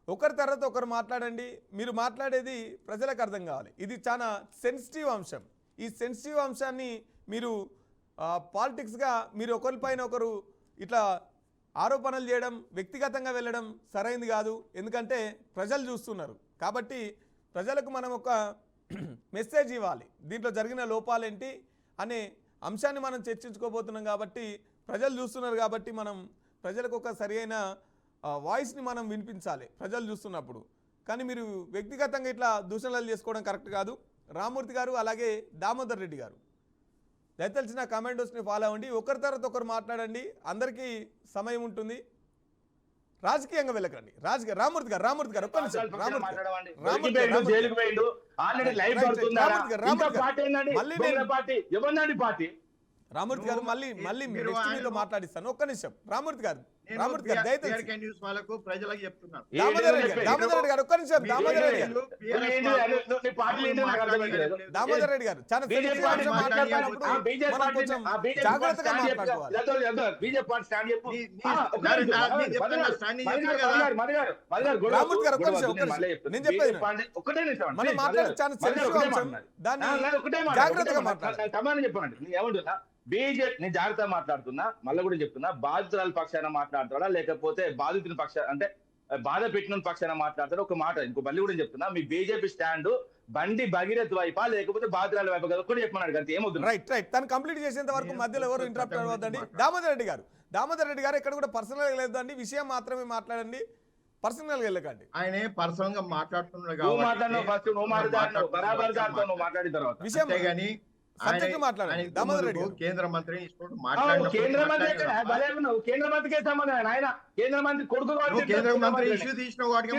ఒకరి తర్వాత ఒకరు మాట్లాడండి. మీరు మాట్లాడేది ప్రజలకు అర్థం కావాలి. ఇది చాలా సెన్సిటివ్ అంశం. ఈ సెన్సిటివ్ అంశాన్ని మీరు పాలిటిక్స్గా మీరు ఒకరిపైన ఒకరు ఇట్లా ఆరోపణలు చేయడం, వ్యక్తిగతంగా వెళ్ళడం సరైంది కాదు. ఎందుకంటే ప్రజలు చూస్తున్నారు కాబట్టి ప్రజలకు మనం ఒక మెసేజ్ ఇవ్వాలి. దీంట్లో జరిగిన లోపాలేంటి అనే అంశాన్ని మనం చర్చించుకోబోతున్నాం కాబట్టి ప్రజలు చూస్తున్నారు కాబట్టి మనం ప్రజలకు ఒక సరైన వాయిస్ని మనం వినిపించాలి ప్రజలు చూస్తున్నప్పుడు. కానీ మీరు వ్యక్తిగతంగా ఇట్లా దూషణలు చేసుకోవడం కరెక్ట్ కాదు. రామూర్తి గారు అలాగే దామోదర్ రెడ్డి గారు దయచేసి నా కామెంట్ హౌస్ని ఫాలో అవ్వండి. ఒకరి తర్వాత ఒకరు మాట్లాడండి, అందరికీ సమయం ఉంటుంది. రాజకీయంగా వెళ్ళకండి. రామూర్తి గారు ఒక్క నిమిషం. రామూర్తి గారు మళ్ళీ నెక్స్ట్ మీతో మాట్లాడిస్తాను. ఒక్క నిమిషం రామూర్తి గారు దయచేసి ప్రజలకు చెప్తున్నాను. దామోదర్ రెడ్డి గారు ఒక్క నిమిషం. దామోదర్ రెడ్డి గారు చాలా మాట్లాడుతున్నప్పుడు మనం కొంచెం జాగ్రత్తగా మాట్లాడుకోవాలి. రామూర్తి గారు ఒక్క నిమిషం. నేను చెప్పేది మనం మాట్లాడే చాలా సెన్సిటివ్ అంశం, దాన్ని జాగ్రత్తగా మాట్లాడాలి. చెప్పండి బీజేపీ నేను జాగ్రత్తగా మాట్లాడుతున్నా, మళ్ళీ కూడా చెప్తున్నా, బాధితురాల పక్షాన మాట్లాడతాడా లేకపోతే బాధితుని పక్షాన అంటే బాధ పెట్టిన పక్షాన మాట్లాడతాడా? ఒక మాట ఇంకో మళ్ళీ కూడా చెప్తున్నా, మీ బీజేపీ స్టాండ్ బండి భగీరథ్ వైపా లేకపోతే బాధితురాల వైపు కదా కూడా చెప్పమన్నాడు కదా, ఏమవుతుంది? రైట్ తను కంప్లీట్ చేసేంత వరకు మధ్యలో ఎవరు ఇంటరప్ట్ అవ్వద్దండి. దామోదర్ రెడ్డి గారు ఇక్కడ కూడా పర్సనల్ లేదండి, విషయం మాత్రమే మాట్లాడండి, పర్సనల్ గా వెళ్ళకండి. ఆయన పర్సనల్ గా మాట్లాడుతున్నాడు మాట్లాడిన తర్వాత విషయం సబ్జెక్ట్ మాట్లాడండి. దామోదర్ రెడ్డి కేంద్ర మంత్రి కేంద్ర మంత్రికే సంబంధం ఆయన కేంద్ర మంత్రి కొడుకు కేంద్ర మంత్రి ఇష్యూ తీసిన వాటికి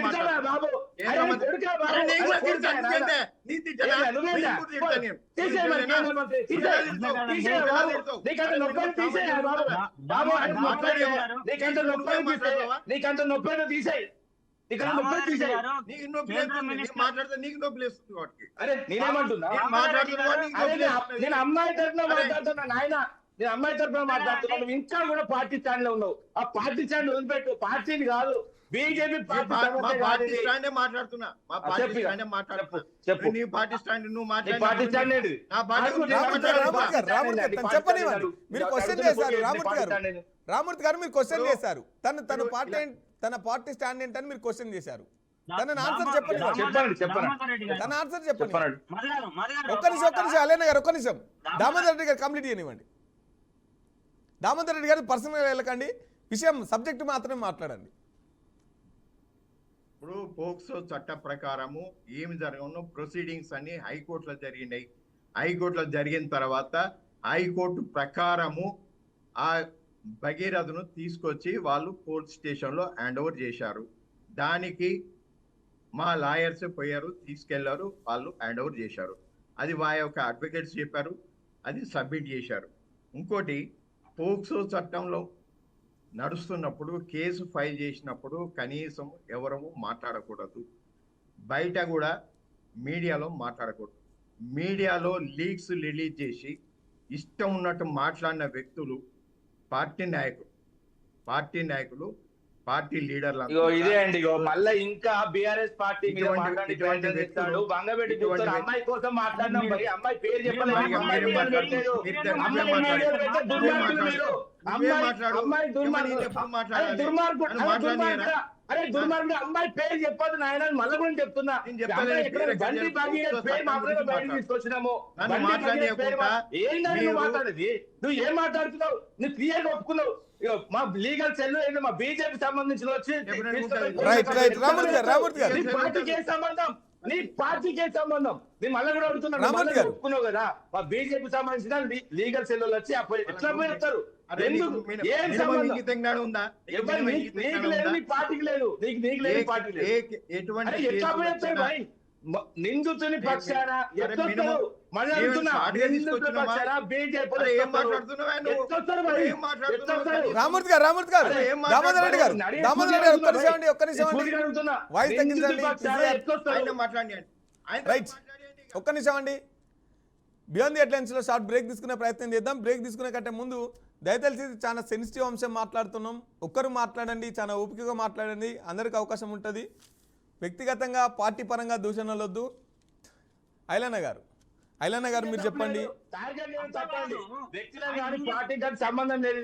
నీకంత నొప్పి తీసేయి. మాట్లాడితే నీకు నొప్పి వస్తుంది వాటికి. అరే నేనేమంటున్నా, నేను అమ్మాయి తరఫున మాట్లాడుతున్నా నాయన, నేను అమ్మాయి తరఫున మాట్లాడుతున్నాను. ఇంకా కూడా పార్టీ స్టాండ్ లో ఉన్నావు. ఆ పార్టీ స్టాండ్ వదిలిపెట్టు. పార్టీని కాదు, బీజేపీ పార్టీ స్టాండే మాట్లాడుతున్నా. మా పార్టీ స్టాండే మాట్లాడుతున్నా. చెప్పు నీ పార్టీ స్టాండ్ నువ్వు మాట్లాడు. పార్టీ స్టాండ్ ఏంటి? చెప్పనివ్వండి. మీరు క్వశ్చన్ చేశారు రామూర్తి గారు, మీరు క్వశ్చన్ చేశారు. తన పార్టీ స్టాండ్ ఏంటని మీరు క్వశ్చన్ చేశారు. తన ఆన్సర్ చెప్పండి. ఒక్క నిమిషం అలేనా గారు, ఒక్క నిమిషం. దామోదర్ రెడ్డి గారు కంప్లీట్ చేయనివ్వండి. దామోదర్ రెడ్డి గారు పర్సనల్గా వెళ్ళకండి, విషయం సబ్జెక్ట్ మాత్రమే మాట్లాడండి. ఇప్పుడు పోక్సో చట్ట ప్రకారము ఏమి జరగను ప్రొసీడింగ్స్ అన్ని హైకోర్టులో జరిగినాయి. హైకోర్టులో జరిగిన తర్వాత హైకోర్టు ప్రకారము ఆ భగీరథను తీసుకొచ్చి వాళ్ళు పోలీస్ స్టేషన్లో హ్యాండ్ ఓవర్ చేశారు. దానికి మా లాయర్స్ పోయారు, తీసుకెళ్లారు, వాళ్ళు హ్యాండ్ ఓవర్ చేశారు. అది మా యొక్క అడ్వకేట్స్ చెప్పారు, అది సబ్మిట్ చేశారు. ఇంకోటి పోక్సో చట్టంలో నడుస్తున్నప్పుడు కేసు ఫైల్ చేసినప్పుడు కనీసం ఎవరము మాట్లాడకూడదు. బయట కూడా మీడియాలో మాట్లాడకూడదు. మీడియాలో లీక్స్ రిలీజ్ చేసి ఇష్టం ఉన్నట్టు మాట్లాడిన వ్యక్తులు పార్టీ నాయకులు పార్టీ లీడర్లు. ఇదే అండి మళ్ళీ ఇంకా బీఆర్ఎస్ పార్టీ మీద మాట్లాడిస్తాడు. బంగబెట్టి చూస్తారు. అమ్మాయి కోసం మాట్లాడినాం, మరి అమ్మాయి పేరు చెప్పలేదు. అరే దుర్మార్గుడు, అమ్మాయి పేరు చెప్పదు నాయన, మళ్ళీ కూడా చెప్తున్నా. తీసుకొచ్చినాము. ఏంటని నువ్వు మాట్లాడేది? నువ్వు ఏం మాట్లాడుతున్నావు? నువ్వు క్లియర్ గా ఒప్పుకున్నావు. మా లీగల్ సెల్ మా బీజేపీ సంబంధించిన వచ్చి పార్టీకి ఏం సంబంధం? నీ పార్టీకే సంబంధం. నేను మళ్ళీ కూడా అడుగుతున్నాను, రామూర్తి గారు. ఒప్పుకున్నావు కదా, మా బీజేపీ సంబంధించిన లీగల్ సెల్ వచ్చి ఎట్లా పోయేస్తారు? ఎందుకు? ఏం సంబంధం? నీకు లేదు, నీ పార్టీకి లేదు, నీకు లేదు, పార్టీ లేదు. ఎట్లా పోయేస్తారు భాయ్? నిందితుని పక్షాన ఎట్లొస్తారు? మళ్ళీ అడుగుతున్నా, నిందితుని పక్షాన బీజేపీ రామూర్తి గారు దామోదర్ రెడ్డి గారు ఒక్క నిమిషం అండి వాయిస్ తగ్గించండి. రైట్, ఒక్క నిమిషం అండి. బియాండ్ ది హెడ్లైన్స్ లో షార్ట్ బ్రేక్ తీసుకునే ప్రయత్నం చేద్దాం. బ్రేక్ తీసుకునే కంటే ముందు దయచేసి చాలా సెన్సిటివ్ అంశం మాట్లాడుతున్నాం, ఒక్కరు మాట్లాడండి, చాలా ఓపికగా మాట్లాడండి, అందరికి అవకాశం ఉంటుంది. వ్యక్తిగతంగా పార్టీ పరంగా దూషణలు వద్దు. ఐలన్న గారు మీరు చెప్పండి. సంబంధం లేదు,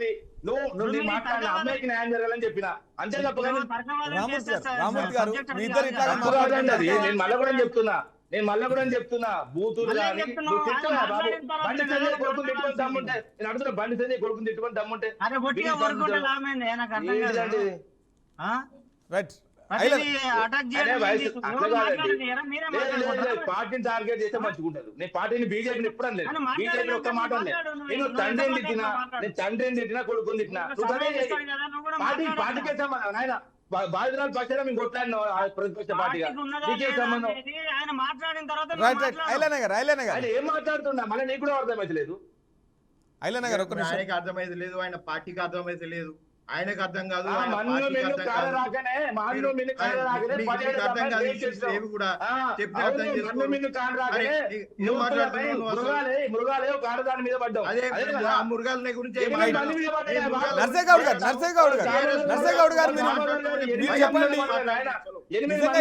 నువ్వు మాట్లాడిన అమ్మాయికి న్యాయం జరగాలని చెప్పిన అంతే తప్ప. రామూర్తి గారు మీ ఇద్దరు ఇట్లా నేను మళ్ళా కూడా చెప్తున్నా బూతులు కానీ బండి సంజయ్ కొడుకుని తిట్టుకొని దమ్ముంటే, నేను అడుగుతున్నా బండి సంజయ్ కొడుకుని తిట్టుకొని దమ్ముంటే రైట్. పార్టీని టార్గెట్ చేస్తే మంచిగుంటది. నేను పార్టీని బీజేపీని ఎప్పుడు అనలేదు, బీజేపీ ఒక్క మాట అనలేదు. నేను తండ్రిని తిట్టినా కొడుకుని తిట్టినా పార్టీకే సంబంధం. ఆయన బాధితురాలు పక్షాన మేము కొట్లాడిన ప్రతిపక్ష పార్టీగా నీకే సంబంధం. ఆయన ఏం మాట్లాడుతున్నా మళ్ళీ నీకు కూడా అర్థమైతలేదు. ఐలన్న గారు ఒక్క నిమిషం. ఆయనకి అర్థమైతే లేదు, ఆయన పార్టీకి అర్థమైతే లేదు, ఆయనకు అర్థం కాదు, మృగాలే ఒక ఆడదాని మీద పడ్డాం. మృగాల గురించి నర్సయ్య గౌడ్ గారు మీరు చెప్పండి.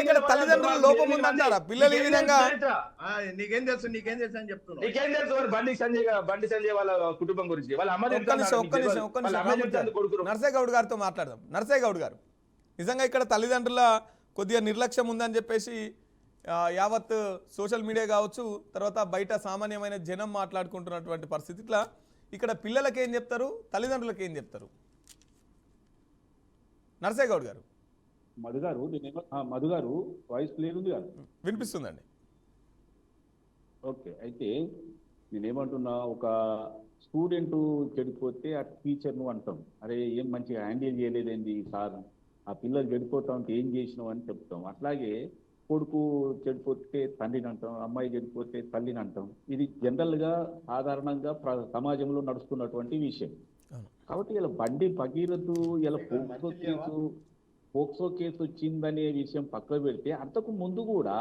ఇక్కడ తల్లిదండ్రుల లోపం ఉందంటారా? పిల్లలు ఈ విధంగా నీకేం తెలుసు అని చెప్తున్నా. నీకేం తెలుసు బండి సంజయ్ వాళ్ళ కుటుంబం గురించి? వాళ్ళ అమ్మ నర్సయ్య గౌడ్ గారితో మాట్లాడదాం. నర్సయ్య గౌడ్ గారు, నిజంగా ఇక్కడ తల్లిదండ్రుల కొద్దిగా నిర్లక్ష్యం ఉందని చెప్పేసి యావత్ సోషల్ మీడియా కావచ్చు, తర్వాత బయట సామాన్యమైన జనం మాట్లాడుకుంటున్నటువంటి పరిస్థితి. ఇట్లా ఇక్కడ పిల్లలకి ఏం చెప్తారు, తల్లిదండ్రులకు ఏం చెప్తారు? నర్సయ్య గౌడ్ గారు. మధు గారు వాయిస్ క్లియర్ ఉంది కదా? వినిపిస్తుందండి. ఓకే, అయితే నేనేమంటున్నా, ఒక స్టూడెంట్ చెడిపోతే ఆ టీచర్ను అంటాం, అరే ఏం మంచిగా హ్యాండిల్ చేయలేదేంది సార్, ఆ పిల్లలు చెడిపోతా ఉంటే ఏం చేసినావు అని చెప్తాం. అట్లాగే కొడుకు చెడిపోతే తండ్రిని అంటాం, అమ్మాయి చెడిపోతే తల్లిని అంటాం. ఇది జనరల్గా సాధారణంగా సమాజంలో నడుస్తున్నటువంటి విషయం. కాబట్టి ఇలా బండి భగీరథు ఇలా పోక్సో కేసు వచ్చిందనే విషయం పక్కన పెడితే, అంతకు ముందు కూడా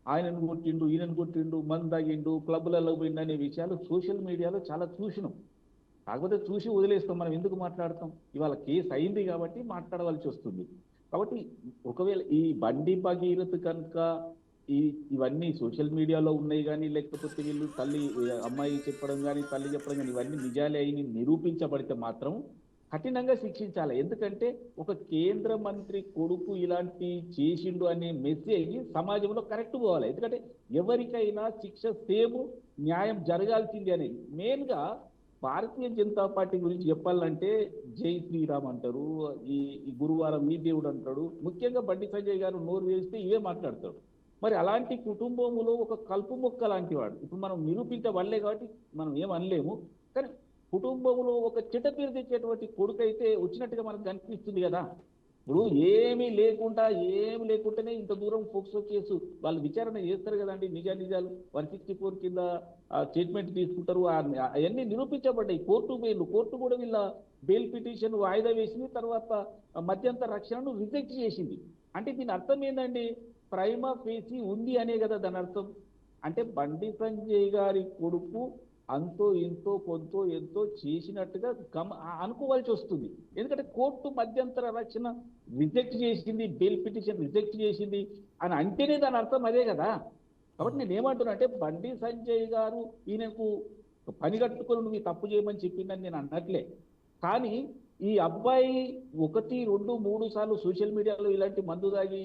ఆయనను కొట్టిండు, ఈయనను కొట్టిండు, మందు తాగిండు, క్లబ్లలో పోయిండు అనే విషయాలు సోషల్ మీడియాలో చాలా చూసినాం. కాకపోతే చూసి వదిలేస్తాం, మనం ఎందుకు మాట్లాడతాం? ఇవాళ కేసు అయింది కాబట్టి మాట్లాడవలసి వస్తుంది. కాబట్టి ఒకవేళ ఈ బండి భగీరథ్ కనుక ఇవన్నీ సోషల్ మీడియాలో ఉన్నాయి కానీ, లేకపోతే వీళ్ళు అమ్మాయి చెప్పడం కానీ తల్లి చెప్పడం కానీ ఇవన్నీ నిజాలే అయిన నిరూపించబడితే మాత్రం కఠినంగా శిక్షించాలి. ఎందుకంటే ఒక కేంద్ర మంత్రి కొడుకు ఇలాంటి చేసిండు అనే మెసేజ్ సమాజంలో కరెక్ట్ పోవాలి. ఎందుకంటే ఎవరికైనా శిక్ష సేమ్, న్యాయం జరగాల్సింది అనేది. మెయిన్గా భారతీయ జనతా పార్టీ గురించి చెప్పాలంటే జై శ్రీరామ్ అంటారు, ఈ గురువారం ఈ దేవుడు అంటాడు. ముఖ్యంగా బండి సంజయ్ గారు నోరు వేస్తే ఇవే మాట్లాడతాడు. మరి అలాంటి కుటుంబంలో ఒక కలుపు మొక్క లాంటి వాడు. ఇప్పుడు మనం నిరూపించవల్లే కాబట్టి మనం ఏం అనలేము, కానీ కుటుంబంలో ఒక చెడ్డ పేరు తెచ్చేటువంటి కొడుకు అయితే వచ్చినట్టుగా మనకు కనిపిస్తుంది కదా. ఇప్పుడు ఏమీ లేకుండానే ఇంత దూరం పోక్సో కేసు వాళ్ళు విచారణ చేస్తారు కదండి, నిజాలు 164 కింద స్టేట్మెంట్ తీసుకుంటారు. అవన్నీ నిరూపించబడ్డాయి. కోర్టు కూడా వీళ్ళ బెయిల్ పిటిషన్ వాయిదా వేసింది, తర్వాత మధ్యంతర రక్షణను రిజెక్ట్ చేసింది. అంటే దీని అర్థం ఏంటండి? ప్రైమా ఫేసి ఉంది అనే కదా దాని అర్థం. అంటే బండి సంజయ్ గారి కొడుకు అంతో ఇంతో కొంతో ఎంతో చేసినట్టుగా అనుకోవాల్సి వస్తుంది. ఎందుకంటే కోర్టు మధ్యంతర రక్షణ రిజెక్ట్ చేసింది, బెయిల్ పిటిషన్ రిజెక్ట్ చేసింది అని అంటేనే దాని అర్థం అదే కదా. కాబట్టి నేను ఏమంటున్నా అంటే, బండి సంజయ్ గారు ఈయనకు పని కట్టుకొని నువ్వు తప్పు చేయమని చెప్పిందని నేను అన్నట్లే. కానీ ఈ అబ్బాయి 1, 2, 3 సార్లు సోషల్ మీడియాలో ఇలాంటి మందు తాగి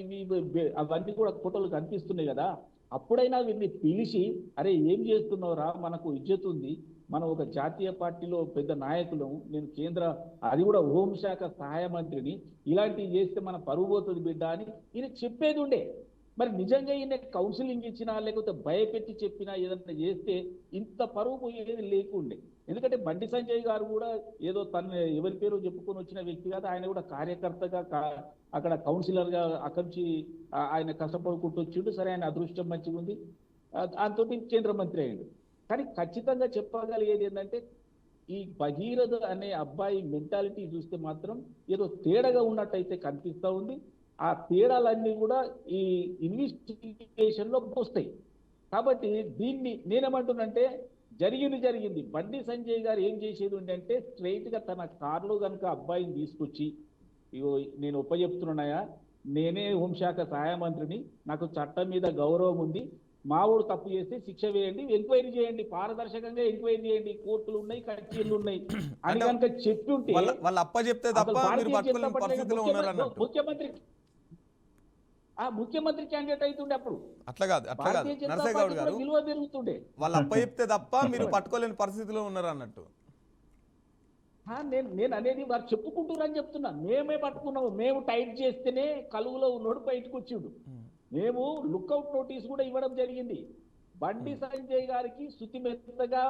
అవన్నీ కూడా ఫోటోలు కనిపిస్తున్నాయి కదా. అప్పుడైనా వీరిని పిలిచి, అరే ఏం చేస్తున్నావురా, మనకు ఇజ్జత్ ఉంది, మనం ఒక జాతీయ పార్టీలో పెద్ద నాయకులు, నేను అది కూడా హోంశాఖ సహాయ మంత్రిని, ఇలాంటివి చేస్తే మన పరువు పోతుంది బిడ్డ అని ఈయన చెప్పేది ఉండే. మరి నిజంగా ఈయన కౌన్సిలింగ్ ఇచ్చినా లేకపోతే భయపెట్టి చెప్పినా ఏదైనా చేస్తే ఇంత పరువు పోయేది లేకుండే. ఎందుకంటే బండి సంజయ్ గారు కూడా ఏదో తన ఎవరి పేరు చెప్పుకొని వచ్చిన వ్యక్తి కాదు, ఆయన కూడా కార్యకర్తగా అక్కడ కౌన్సిలర్గా అక్కడి నుంచి ఆయన కష్టపడుకుంటూ వచ్చిండు. సరే, ఆయన అదృష్టం మంచిగా ఉంది, దాంతో కేంద్ర మంత్రి అయ్యాడు. కానీ ఖచ్చితంగా చెప్పగలిగేది ఏంటంటే ఈ భగీరథ అనే అబ్బాయి మెంటాలిటీ చూస్తే మాత్రం ఏదో తేడాగా ఉన్నట్టయితే కనిపిస్తూ ఉంది. ఆ తేడాలన్నీ కూడా ఈ ఇన్వెస్టిగేషన్ లో వస్తాయి. కాబట్టి దీన్ని నేనేమంటున్నంటే జరిగింది. బండి సంజయ్ గారు ఏం చేసేది అంటే స్ట్రైట్ గా తన కారులో కనుక అబ్బాయిని తీసుకొచ్చి, ఇగో నేను చెప్తున్నాయా, నేనే హోంశాఖ సహాయ మంత్రిని, నాకు చట్టం మీద గౌరవం ఉంది, మావోడు తప్పు చేస్తే శిక్ష వేయండి, ఎంక్వైరీ చేయండి, పారదర్శకంగా ఎంక్వైరీ చేయండి, కోర్టులు ఉన్నాయి, కచేరీలు ఉన్నాయి అని కనుక చెప్పి ఉంటే వాళ్ళు అప్ప చెప్తే తప్ప మీరు పట్టుకోలేని పరిస్థితిలో ఉన్నారన్నట్టు. ముఖ్యమంత్రి క్యాండిడేట్ అవుతుండే అప్పుడు. అట్లా కాదు నరసయ్య గౌడ్ గారు, విలువ పెరుగుతుండే. వాళ్ళు అప్ప చెప్తే తప్ప మీరు పట్టుకోలేని పరిస్థితిలో ఉన్నారు అన్నట్టు. నేను అనేది వారు చెప్పుకుంటున్నారని చెప్తున్నా. మేమే పట్టుకున్నాము, మేము టైట్ చేస్తేనే కలుగులో ఉన్నోడు బయటకు వచ్చిండు. మేము లుక్అవుట్ నోటీస్ కూడా ఇవ్వడం జరిగింది. బండి సంజయ్ గారికి శృతి మెత్తగా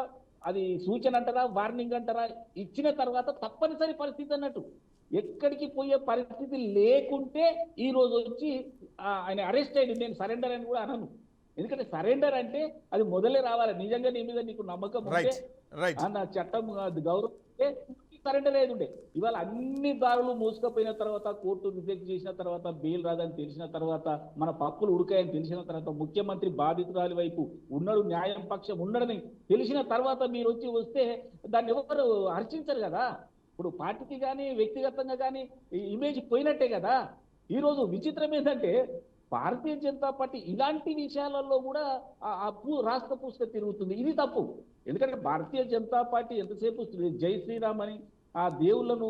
అది సూచన అంటారా, వార్నింగ్ అంటారా, ఇచ్చిన తర్వాత తప్పనిసరి పరిస్థితి అన్నట్టు. ఎక్కడికి పోయే పరిస్థితి లేకుంటే ఈ రోజు వచ్చి ఆయన అరెస్ట్ అయ్యింది. నేను సరెండర్ అని కూడా అనను, ఎందుకంటే సరెండర్ అంటే అది మొదలే రావాలి. నిజంగా నీ మీద నీకు నమ్మకం ఉంటే, నా చట్టం గౌరవం సరెండర్ అయ్యేది ఉండే. ఇవాళ అన్ని దారులు మూసుకపోయిన తర్వాత, కోర్టు రిజెక్ట్ చేసిన తర్వాత, బెయిల్ రాదని తెలిసిన తర్వాత, మన పప్పులు ఉడకాయని తెలిసిన తర్వాత, ముఖ్యమంత్రి బాధితురాలి వైపు ఉన్నాడు, న్యాయం పక్షం ఉండడని తెలిసిన తర్వాత మీరు వస్తే దాన్ని ఎవరు హర్షించరు కదా. ఇప్పుడు పార్టీకి కానీ వ్యక్తిగతంగా కానీ ఇమేజ్ పోయినట్టే కదా. ఈరోజు విచిత్రం ఏంటంటే భారతీయ జనతా పార్టీ ఇలాంటి విషయాలలో కూడా రాష్ట్ర పూసుక తిరుగుతుంది. ఇది తప్పు. ఎందుకంటే భారతీయ జనతా పార్టీ ఎంతసేపు జై శ్రీరామ్ అని ఆ దేవుళ్లను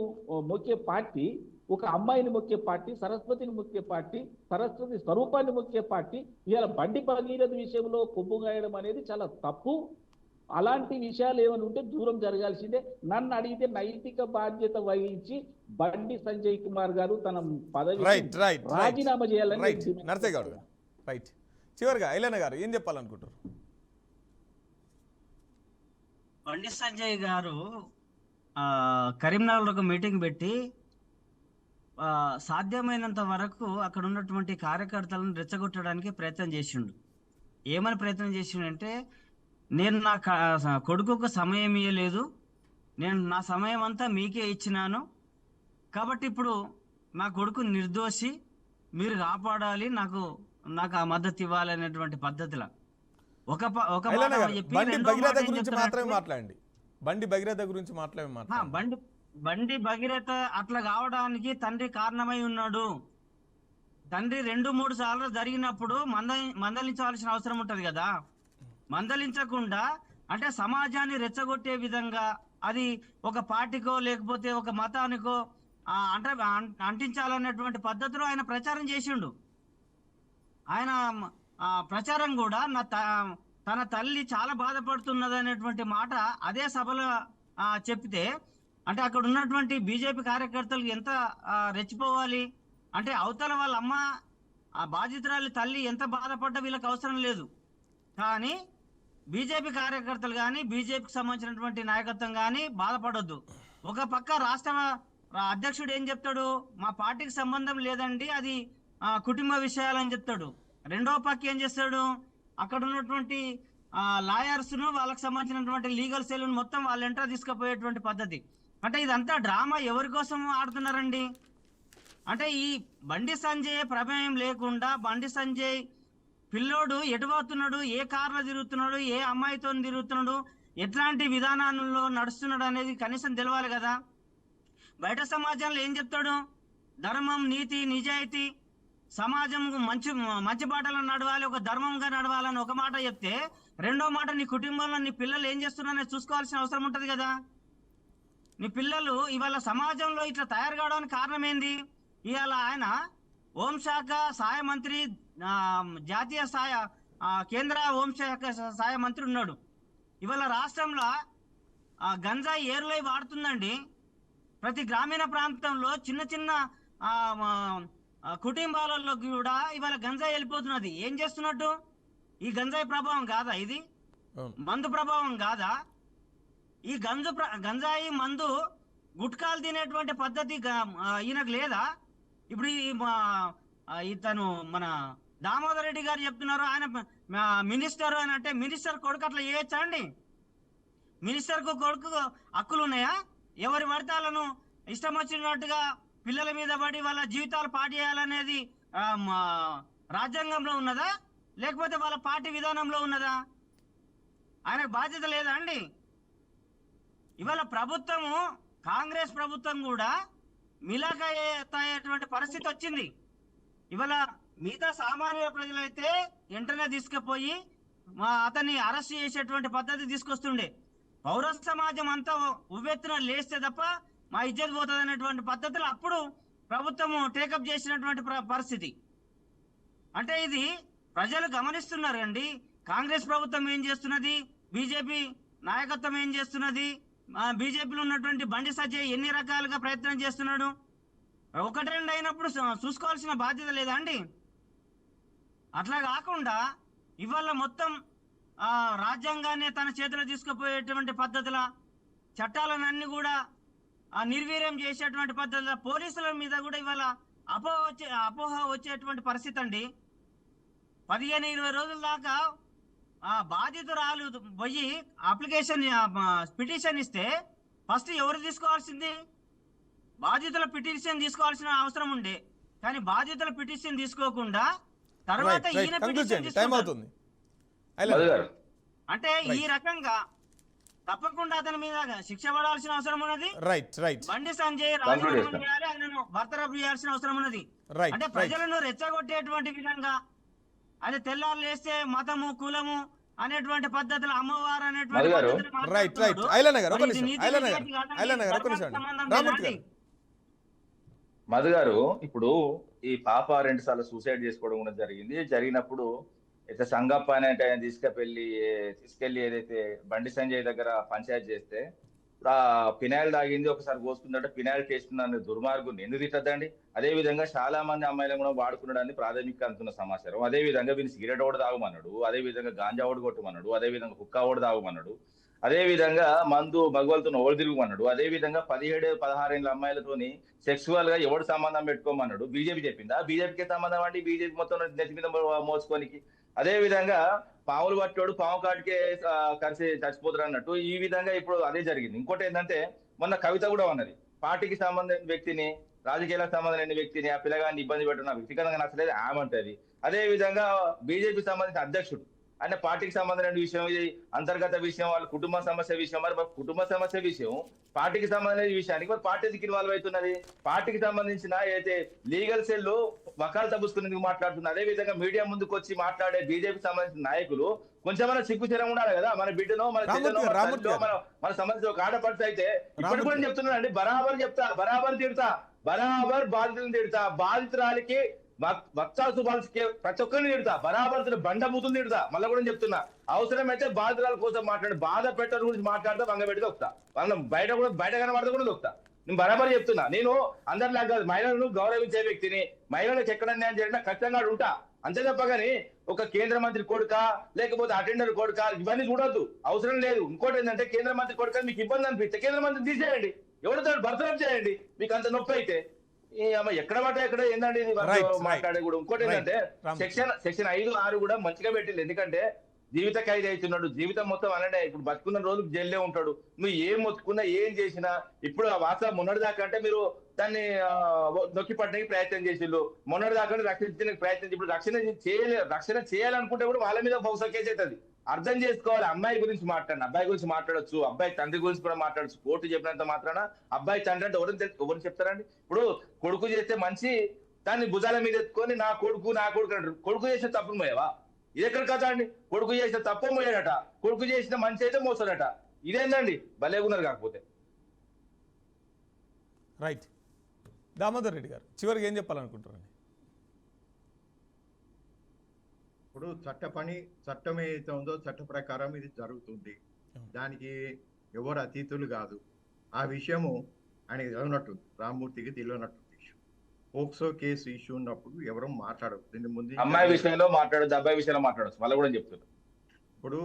మొక్కే పార్టీ, ఒక అమ్మాయిని మొక్కే పార్టీ, సరస్వతిని మొక్కే పార్టీ, సరస్వతి స్వరూపాన్ని మొక్కే పార్టీ ఇవాళ బండి భగీరథ విషయంలో కొమ్ముగాయడం అనేది చాలా తప్పు. అలాంటి విషయాలు ఏమైనా ఉంటే దూరం జరగాల్సిందే. నన్ను అడిగితే నైతిక బాధ్యత వహించి బండి సంజయ్ కుమార్ గారు తన పదవి రాజీనామా చేయాలని. నరసయ్య గౌడ్ గారు, రైట్. చివరిగా ఐలన్న గారు ఏం చెప్పాలనుకుంటారు? బండి సంజయ్ గారు కరీంనగర్లో ఒక మీటింగ్ పెట్టి సాధ్యమైనంత వరకు అక్కడ ఉన్నటువంటి కార్యకర్తలను రెచ్చగొట్టడానికి ప్రయత్నం చేసిండు. ఏమని ప్రయత్నం చేసిండంటే, నేను నా కొడుకుకు సమయం ఇవ్వలేదు, నేను నా సమయం అంతా మీకే ఇచ్చినాను, కాబట్టి ఇప్పుడు నా కొడుకు నిర్దోషి, మీరు కాపాడాలి, నాకు ఆ మద్దతు ఇవ్వాలి అనేటువంటి పద్ధతిలో బండి భగీరథ అట్లా కావడానికి తండ్రి కారణమై ఉన్నాడు. తండ్రి 2-3 సార్లు జరిగినప్పుడు మందలించవలసిన అవసరం ఉంటది కదా. మందలించకుండా అంటే సమాజాన్ని రెచ్చగొట్టే విధంగా అది ఒక పార్టీకో లేకపోతే ఒక మతానికో అంటే అంటించాలనేటువంటి పద్ధతిలో ఆయన ప్రచారం చేసిండు. ఆయన ప్రచారం కూడా తన తల్లి చాలా బాధపడుతున్నది అనేటువంటి మాట అదే సభలో చెప్తే, అంటే అక్కడ ఉన్నటువంటి బీజేపీ కార్యకర్తలు ఎంత రెచ్చిపోవాలి అంటే, అవతల వాళ్ళ అమ్మ ఆ బాధితురాలి తల్లి ఎంత బాధపడ్డా వీళ్ళకి అవసరం లేదు. కానీ బీజేపీ కార్యకర్తలు కానీ బీజేపీకి సంబంధించినటువంటి నాయకత్వం కానీ బాధపడొద్దు. ఒక పక్క రాష్ట్ర అధ్యక్షుడు ఏం చెప్తాడు, మా పార్టీకి సంబంధం లేదండి, అది కుటుంబ విషయాలని చెప్తాడు. రెండో పక్క ఏం చేస్తాడు, అక్కడ ఉన్నటువంటి లాయర్స్ను వాళ్ళకి సంబంధించినటువంటి లీగల్ సెల్ను మొత్తం వాళ్ళ ఎంటర్ తీసుకుపోయేటువంటి పద్ధతి. అంటే ఇదంతా డ్రామా ఎవరి కోసం ఆడుతున్నారండి? అంటే ఈ బండి సంజయ్ ప్రమేయం లేకుండా బండి సంజయ్ పిల్లోడు ఎటుపోతున్నాడు, ఏ కార్లో తిరుగుతున్నాడు, ఏ అమ్మాయితో తిరుగుతున్నాడు, ఎట్లాంటి విధానాల్లో నడుస్తున్నాడు అనేది కనీసం తెలవాలి కదా. బయట సమాజంలో ఏం చెప్తాడు, ధర్మం, నీతి, నిజాయితీ, సమాజం మంచి బాటలో నడవాలి, ఒక ధర్మంగా నడవాలని ఒక మాట చెప్తే, రెండో మాట నీ కుటుంబంలో నీ పిల్లలు ఏం చేస్తున్నారని చూసుకోవాల్సిన అవసరం ఉంటుంది కదా. నీ పిల్లలు ఇవాళ సమాజంలో ఇట్లా తయారు కావడానికి కారణం ఏంది? ఇవాళ ఆయన హోంశాఖ సహాయ మంత్రి, జాతీయ కేంద్ర హోంశాఖ సహాయ మంత్రి ఉన్నాడు. ఇవాళ రాష్ట్రంలో గంజాయి ఏరులై వాడుతుందండి. ప్రతి గ్రామీణ ప్రాంతంలో చిన్న చిన్న కుటుంబాలలో కూడా ఇవాళ గంజాయి వెళ్ళిపోతున్నది. ఏం చేస్తున్నట్టు? ఈ గంజాయి ప్రభావం కాదా ఇది? అవును. మందు ప్రభావం కాదా? ఈ గంజాయి మందు గుట్కాలు తినేటువంటి పద్ధతి ఈయనకు లేదా? ఇప్పుడు ఇతను మన దామోదర్ రెడ్డి గారు చెప్తున్నారు, ఆయన మినిస్టర్ అని. అంటే మినిస్టర్ కొడుకు అట్లా చేయొచ్చా అండి? మినిస్టర్కు కొడుకు హక్కులు ఉన్నాయా? ఎవరి వర్తాలను ఇష్టం వచ్చినట్టుగా పిల్లల మీద పడి వాళ్ళ జీవితాలు పాటు చేయాలనేది రాజ్యాంగంలో ఉన్నదా, లేకపోతే వాళ్ళ పార్టీ విధానంలో ఉన్నదా? ఆయనకు బాధ్యత లేదా అండి? ఇవాళ ప్రభుత్వము, కాంగ్రెస్ ప్రభుత్వం కూడా మిలాఖయ్యేటువంటి పరిస్థితి వచ్చింది. ఇవాళ మిగతా సామాన్య ప్రజలైతే వెంటనే తీసుకుపోయి అతన్ని అరెస్ట్ చేసేటువంటి పద్ధతి తీసుకొస్తుండే. పౌర సమాజం అంతా ఉవ్వెత్తున లేస్తే తప్ప మా ఇజ్జత్ పోతుంది అనేటువంటి పద్ధతులు అప్పుడు ప్రభుత్వము టేకప్ చేసినటువంటి పరిస్థితి. అంటే ఇది ప్రజలు గమనిస్తున్నారు అండి. కాంగ్రెస్ ప్రభుత్వం ఏం చేస్తున్నది, బీజేపీ నాయకత్వం ఏం చేస్తున్నది, బీజేపీలో ఉన్నటువంటి బండి సంజయ్ ఎన్ని రకాలుగా ప్రయత్నం చేస్తున్నాడు. ఒకటి రెండు అయినప్పుడు చూసుకోవాల్సిన బాధ్యత లేదా అండి? అట్లా కాకుండా ఇవాళ మొత్తం రాజ్యాంగాన్ని తన చేతిలో తీసుకుపోయేటువంటి పద్ధతుల, చట్టాలన్నీ కూడా నిర్వీర్యం చేసేటువంటి పద్ధతుల, పోలీసుల మీద కూడా ఇవాళ అపోహ వచ్చేటువంటి పరిస్థితి అండి. 15-20 రోజుల దాకా బాధితురాలు పోయి పిటిషన్ ఇస్తే ఫస్ట్ ఎవరు తీసుకోవాల్సింది? బాధితుల పిటిషన్ తీసుకోవాల్సిన అవసరం ఉండే, కానీ బాధితుల పిటిషన్ తీసుకోకుండా తర్వాత ఈయన పిటిషన్ అవుతుంది. అంటే ఈ రకంగా తప్పకుండా అతని మీద శిక్ష పడాల్సిన అవసరం ఉన్నది. బండి సంజయ్ రాజీనామా చేయాలి, ఆయనను బర్తరఫ్ చేయాల్సిన అవసరం ఉన్నది. అంటే ప్రజలను రెచ్చగొట్టేటువంటి విధంగా, అది తెల్లారు లేస్తే మతము కులము అనేటువంటి పద్ధతులు, అమ్మవారు అనేటువంటి మధు గారు, ఇప్పుడు ఈ పాప 2 సార్లు సూసైడ్ చేసుకోవడం కూడా జరిగినప్పుడు అయితే సంగప్ప అనే ఆయన తీసుకెళ్లి ఏదైతే బండి సంజయ్ దగ్గర పంచాయతీ చేస్తే ఇప్పుడు ఆ ఫినాయిల్ తాగింది, ఒకసారి పోసుకుందంటే ఫినాయిల్ చేస్తున్న దుర్మార్గుని ఎందుకు తిట్టద్దండి? అదే విధంగా చాలా మంది అమ్మాయిలను కూడా వాడుకున్నాడని ప్రాథమిక అందుతున్న సమాచారం. అదే విధంగా వీని సిగరెట్ ఓడి తాగమన్నాడు, అదే విధంగా గాంజా ఓడి కొట్టమన్నాడు, అదే విధంగా కుక్క ఓడి తాగమన్నాడు, అదే విధంగా మందు మగవాళ్ళతో ఓడి తిరుగుమన్నాడు, అదే విధంగా 17-16 ఏళ్ళ అమ్మాయిలతోని సెక్సువల్ గా ఎవడు సంబంధం పెట్టుకోమన్నాడు. బీజేపీ చెప్పిందా? బీజేపీకి సంబంధం అండి, బీజేపీ మొత్తం నెత్తి మీద మోసుకోనికి. అదే విధంగా పాములు పట్టోడు పాము కాటికే కలిసి చచ్చిపోతారు అన్నట్టు ఈ విధంగా ఇప్పుడు అదే జరిగింది. ఇంకోటి ఏంటంటే, మొన్న కవిత కూడా ఉన్నది, పార్టీకి సంబంధించిన వ్యక్తిని, రాజకీయాలకు సంబంధించిన వ్యక్తిని, ఆ పిల్లగాన్ని ఇబ్బంది పెట్టడం నాకు వ్యక్తిగతంగా నచ్చలేదు ఆమంటది. అదే విధంగా బీజేపీకి సంబంధించిన అధ్యక్షుడు, అంటే పార్టీకి సంబంధించిన విషయం, ఇది అంతర్గత విషయం, వాళ్ళ కుటుంబ సమస్య విషయం. మరి కుటుంబ సమస్య విషయం పార్టీకి సంబంధించిన విషయానికి మరి పార్టీ ఎందుకు ఇన్వాల్వ్ అవుతున్నది? పార్టీకి సంబంధించిన అయితే లీగల్ సెల్ వకాలు తగ్గుతున్నందుకు మాట్లాడుతున్నారు. అదే విధంగా మీడియా ముందుకు వచ్చి మాట్లాడే బీజేపీకి సంబంధించిన నాయకులు కొంచెమైనా సిగ్గుచరం ఉండాలి కదా. మన బిడ్డనో మన మన సంబంధించిన ఒక ఆడపడుచు అయితే ఇప్పుడు కూడా చెప్తున్నానండి, బరాబర్ చెప్తా, బరాబర్ తిడతా, బరాబర్ బాధితులను తిడతా, బాధితురాలికి వక్తా సుభాషికి ప్రతి ఒక్కరిని తిడతా, బరాబర్ బండమూతులు తిడతా. మళ్ళీ కూడా చెప్తున్నా, అవసరమైతే బాధితురాల కోసం మాట్లాడి బాధ పెట్టల గురించి మాట్లాడితే వంగ పెట్టి దొక్కుతా, వాళ్ళ బయట కనబడితే కూడా దొక్కుతా. నేను బరాబర్ చెప్తున్నా, నేను అందరిలాగా కాదు, మహిళలను గౌరవించే వ్యక్తిని, మహిళలకు ఎక్కడ న్యాయం జరిగినా ఖచ్చితంగా ఉంటా. అంతే తప్ప కానీ ఒక కేంద్ర మంత్రి కొడుక లేకపోతే అటెండర్ కొడుక ఇవన్నీ చూడొద్దు, అవసరం లేదు. ఇంకోటి ఏంటంటే, కేంద్ర మంత్రి కొడుక మీకు ఇబ్బంది అనిపిస్తే కేంద్ర మంత్రిని తీసేయండి, ఎవరితో బర్తరఫ్ చేయండి మీకు అంత నొప్పి అయితే. ఎక్కడ పట్ట ఎక్కడ ఏంటండి మాట్లాడే కూడా. ఇంకోటి ఏంటంటే, సెక్షన్ 5-6 కూడా మంచిగా పెట్టింది. ఎందుకంటే జీవిత ఖైదీ అవుతున్నాడు, జీవితం మొత్తం అనడే, ఇప్పుడు బతుకున్న రోజు జైల్లో ఉంటాడు. నువ్వు ఏం మొత్తుకున్నా ఏం చేసినా, ఇప్పుడు ఆ వాస్తవం మొన్నటి దాకా అంటే మీరు దాన్ని నొక్కి పట్టడానికి ప్రయత్నం చేసిండు, మొన్నటి దాకా రక్షించడానికి ప్రయత్నం, ఇప్పుడు రక్షణ చేయాలనుకుంటే కూడా వాళ్ళ మీద బహుశా కేసు అవుతుంది. అర్థం చేసుకోవాలి. అమ్మాయి గురించి అబ్బాయి గురించి మాట్లాడొచ్చు, అబ్బాయి తండ్రి గురించి కూడా మాట్లాడచ్చు. కోర్టు చెప్పినంత మాత్రాన అబ్బాయి తండ్రి అంటే ఎవరు చెప్తారండి? ఇప్పుడు కొడుకు చేస్తే మంచి, దాన్ని భుజాల మీద ఎత్తుకొని నా కొడుకు అంటారు. కొడుకు చేసిన తప్పులు మోయవా? ఇది ఎక్కడ కథ అండి? కొడుకు చేసిన తప్పు మోయాడట, కొడుకు చేసిన మంచి అయితే మోసాడట. ఇదేందండి? భలేగున్నారు. కాకపోతే రైట్. దామోదర్ రెడ్డి గారు చివరికి ఏం చెప్పాలనుకుంటారండి? ఇప్పుడు చట్టం ఏదైతే ఉందో చట్ట ప్రకారం ఇది జరుగుతుంది, దానికి ఎవరు అతీతులు కాదు. ఆ విషయము ఆయనకి తెలియనట్టుంది, రామ్మూర్తికి తెలియనట్టు విషయం. పోక్సో కేసు ఇష్యూ ఉన్నప్పుడు ఎవరు మాట్లాడరు. దీని ముందు అమ్మాయి విషయంలో మాట్లాడొచ్చు, అబ్బాయి విషయంలో మాట్లాడొచ్చు, మళ్ళీ కూడా చెప్తున్నా. ఇప్పుడు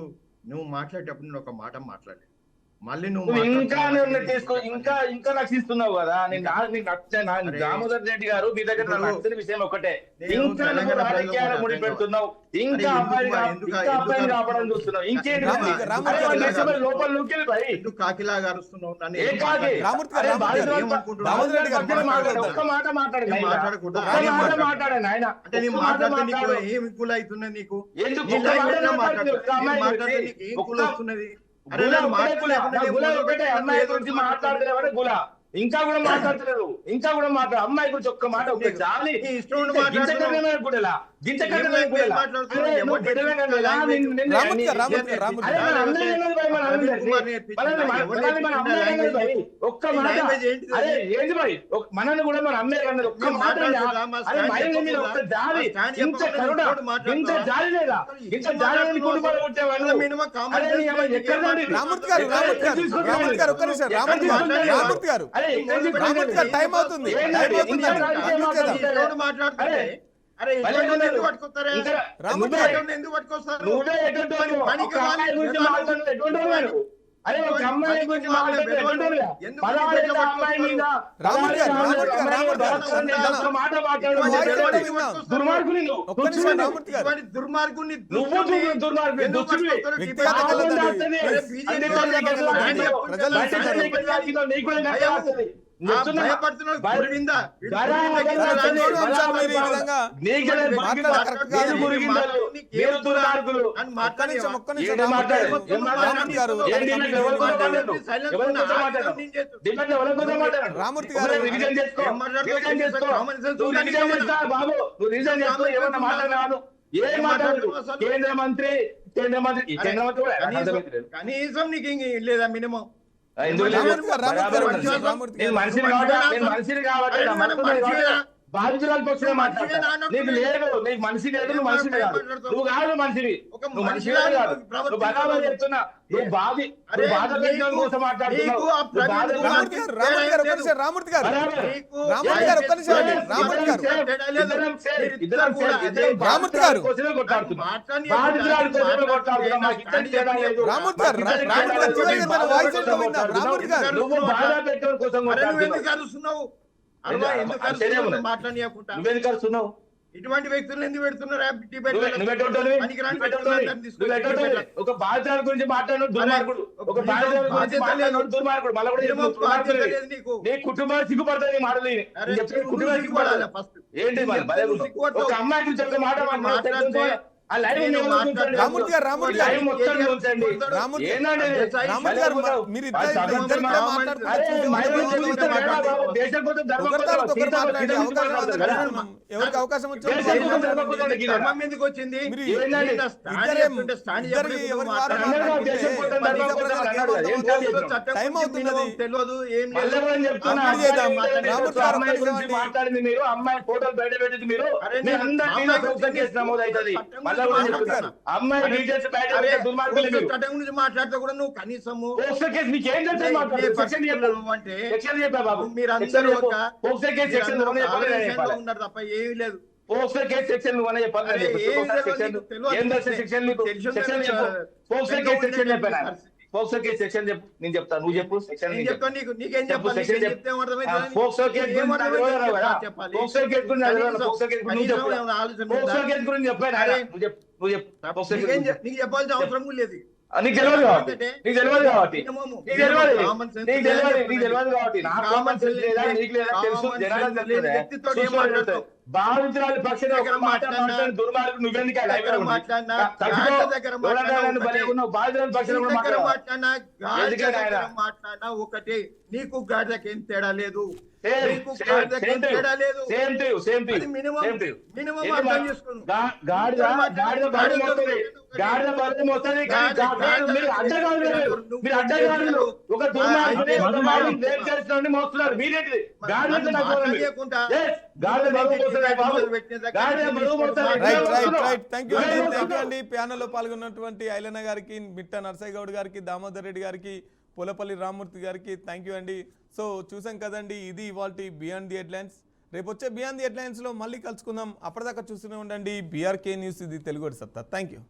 నువ్వు మాట్లాడేటప్పుడు నేను ఒక మాట మాట్లాడలేదు, మళ్ళీ నువ్వు ఇంకా తీసుకో, ఇంకా రక్షిస్తున్నావు కదా. దామోదర్ రెడ్డి గారు మీ దగ్గర నాకు నచ్చిన విషయం ఒకటే, ఇంకా నువ్వు రాజకీయాలు ముడి పెడుతున్నావు, ఇంకా అబ్బాయిని కాపాడని చూస్తున్నావు, ఇంకేంటి లోపల నువ్వు కాకిలాగా అరుస్తున్నావు నన్ను. ఒక్క మాట మాట్లాడాను ఆయన అంటే నీ మాట్లాడితే నీకు ఏం కూల్ అవుతున్నది? నీకు వస్తున్నది? అమ్మాయి గురించి మాట్లాడలేదు గులా, ఇంకా కూడా మాట్లాడలేదు, ఇంకా కూడా మాట్లాడు. అమ్మాయి గురించి ఒక్క మాట జాలి ఒక్క మాట ఏంటి భయ్, మనల్ని కూడా మన అమ్మాయి అన్నది ఒక్క మాట ఒక్క జాలి, ఇంత కరుణ, ఇంత జాలి లేదా? ఇంత జాలి కుటుంబాలు కొట్టేవాళ్ళు టైం అవుతుంది. అరే ఒక అమ్మాయి గురించి దుర్మార్గుని రామూర్తి గారు ఏం మాట్లాడు? కేంద్ర మంత్రి కనీసం నీకు లేదా మినిమం? నేను మనిషిని కాబట్టి బాధితురాలు పక్షమే మాట్లాడతా. నీకు లేదు, నీకు మనిషి లేదు, నువ్వు మనిషి కాదు, నువ్వు కాదు మనిషివి, నువ్వు మనిషి కాదు, నువ్వు బరాబర్ చెప్తున్నా. నువ్వు బాధ పెట్టడం కోసం మాట్లాడుతున్నావు. రామూర్తి గారు ఇటువంటి వ్యక్తులు ఎందుకు పెడుతున్నారు? ఒక బాధితుల గురించి మాట్లాడు దుర్మార్గుడు, ఒక బాధితుల దుర్మార్గుడు. నీ కుటుంబాన్ని సిగ్గుపడతాయి మాటలు, కుటుంబానికి సిగ్గుపడాలి. ఏంటి ఒక అమ్మాయి గురించి ఒక మాట రామూర్తి ఎవరికి అవకాశం వచ్చింది? టైం అవుతున్నది. మాట్లాడింది మీరు, అమ్మాయి ఫోటోలు బయట పెట్టింది మీరు, నమోదు అవుతుంది. అమ్మాయి డీటెయిల్స్ బయట చట్టం గురించి మాట్లాడితే కూడా నువ్వు కనీసము అంటే మీరందరూ ఉన్నారు తప్ప ఏమీ లేదు. పోక్సో కేసు సెక్షన్ నువ్వు చెప్పాలి. పోక్సో కేసు సెక్షన్ చెప్పు, నేను చెప్తాను, నువ్వు చెప్పు. సెక్షన్ నీకేం చెప్పాలి? పోక్సో కేసు గురించి చెప్పాను. నీకు చెప్పాల్సిన అవసరం లేదు. నీకు తెలియదు కాబట్టి, నీకు తెలియదు కాబట్టి, నీకు తెలియదు కాబట్టి బాధితురాలు పక్షాన దుర్మార్గుడు నువ్వెందుకు మాట్లాడినా ఒకటే, నీకు గాడిదకేం తేడా లేదు. మోస్తున్నారు మీరేంటి? ప్యానెల్లో పాల్గొన్నటువంటి ఐలన్న గారికి, మిట్ట నర్సయ్య గౌడ్ గారికి, దామోదర్ రెడ్డి గారికి, పోలపల్లి రామూర్తి గారికి థ్యాంక్ యూ అండి. సో చూసాం కదండి, ఇది ఇవాల్టి బియాండ్ ది హెడ్లైన్స్. రేపు వచ్చే బియాండ్ ది హెడ్లైన్స్లో మళ్ళీ కలుసుకుందాం. అప్పటిదాకా చూస్తూనే ఉండండి బీఆర్కే న్యూస్, ఇది తెలుగు సత్తా. Thank you.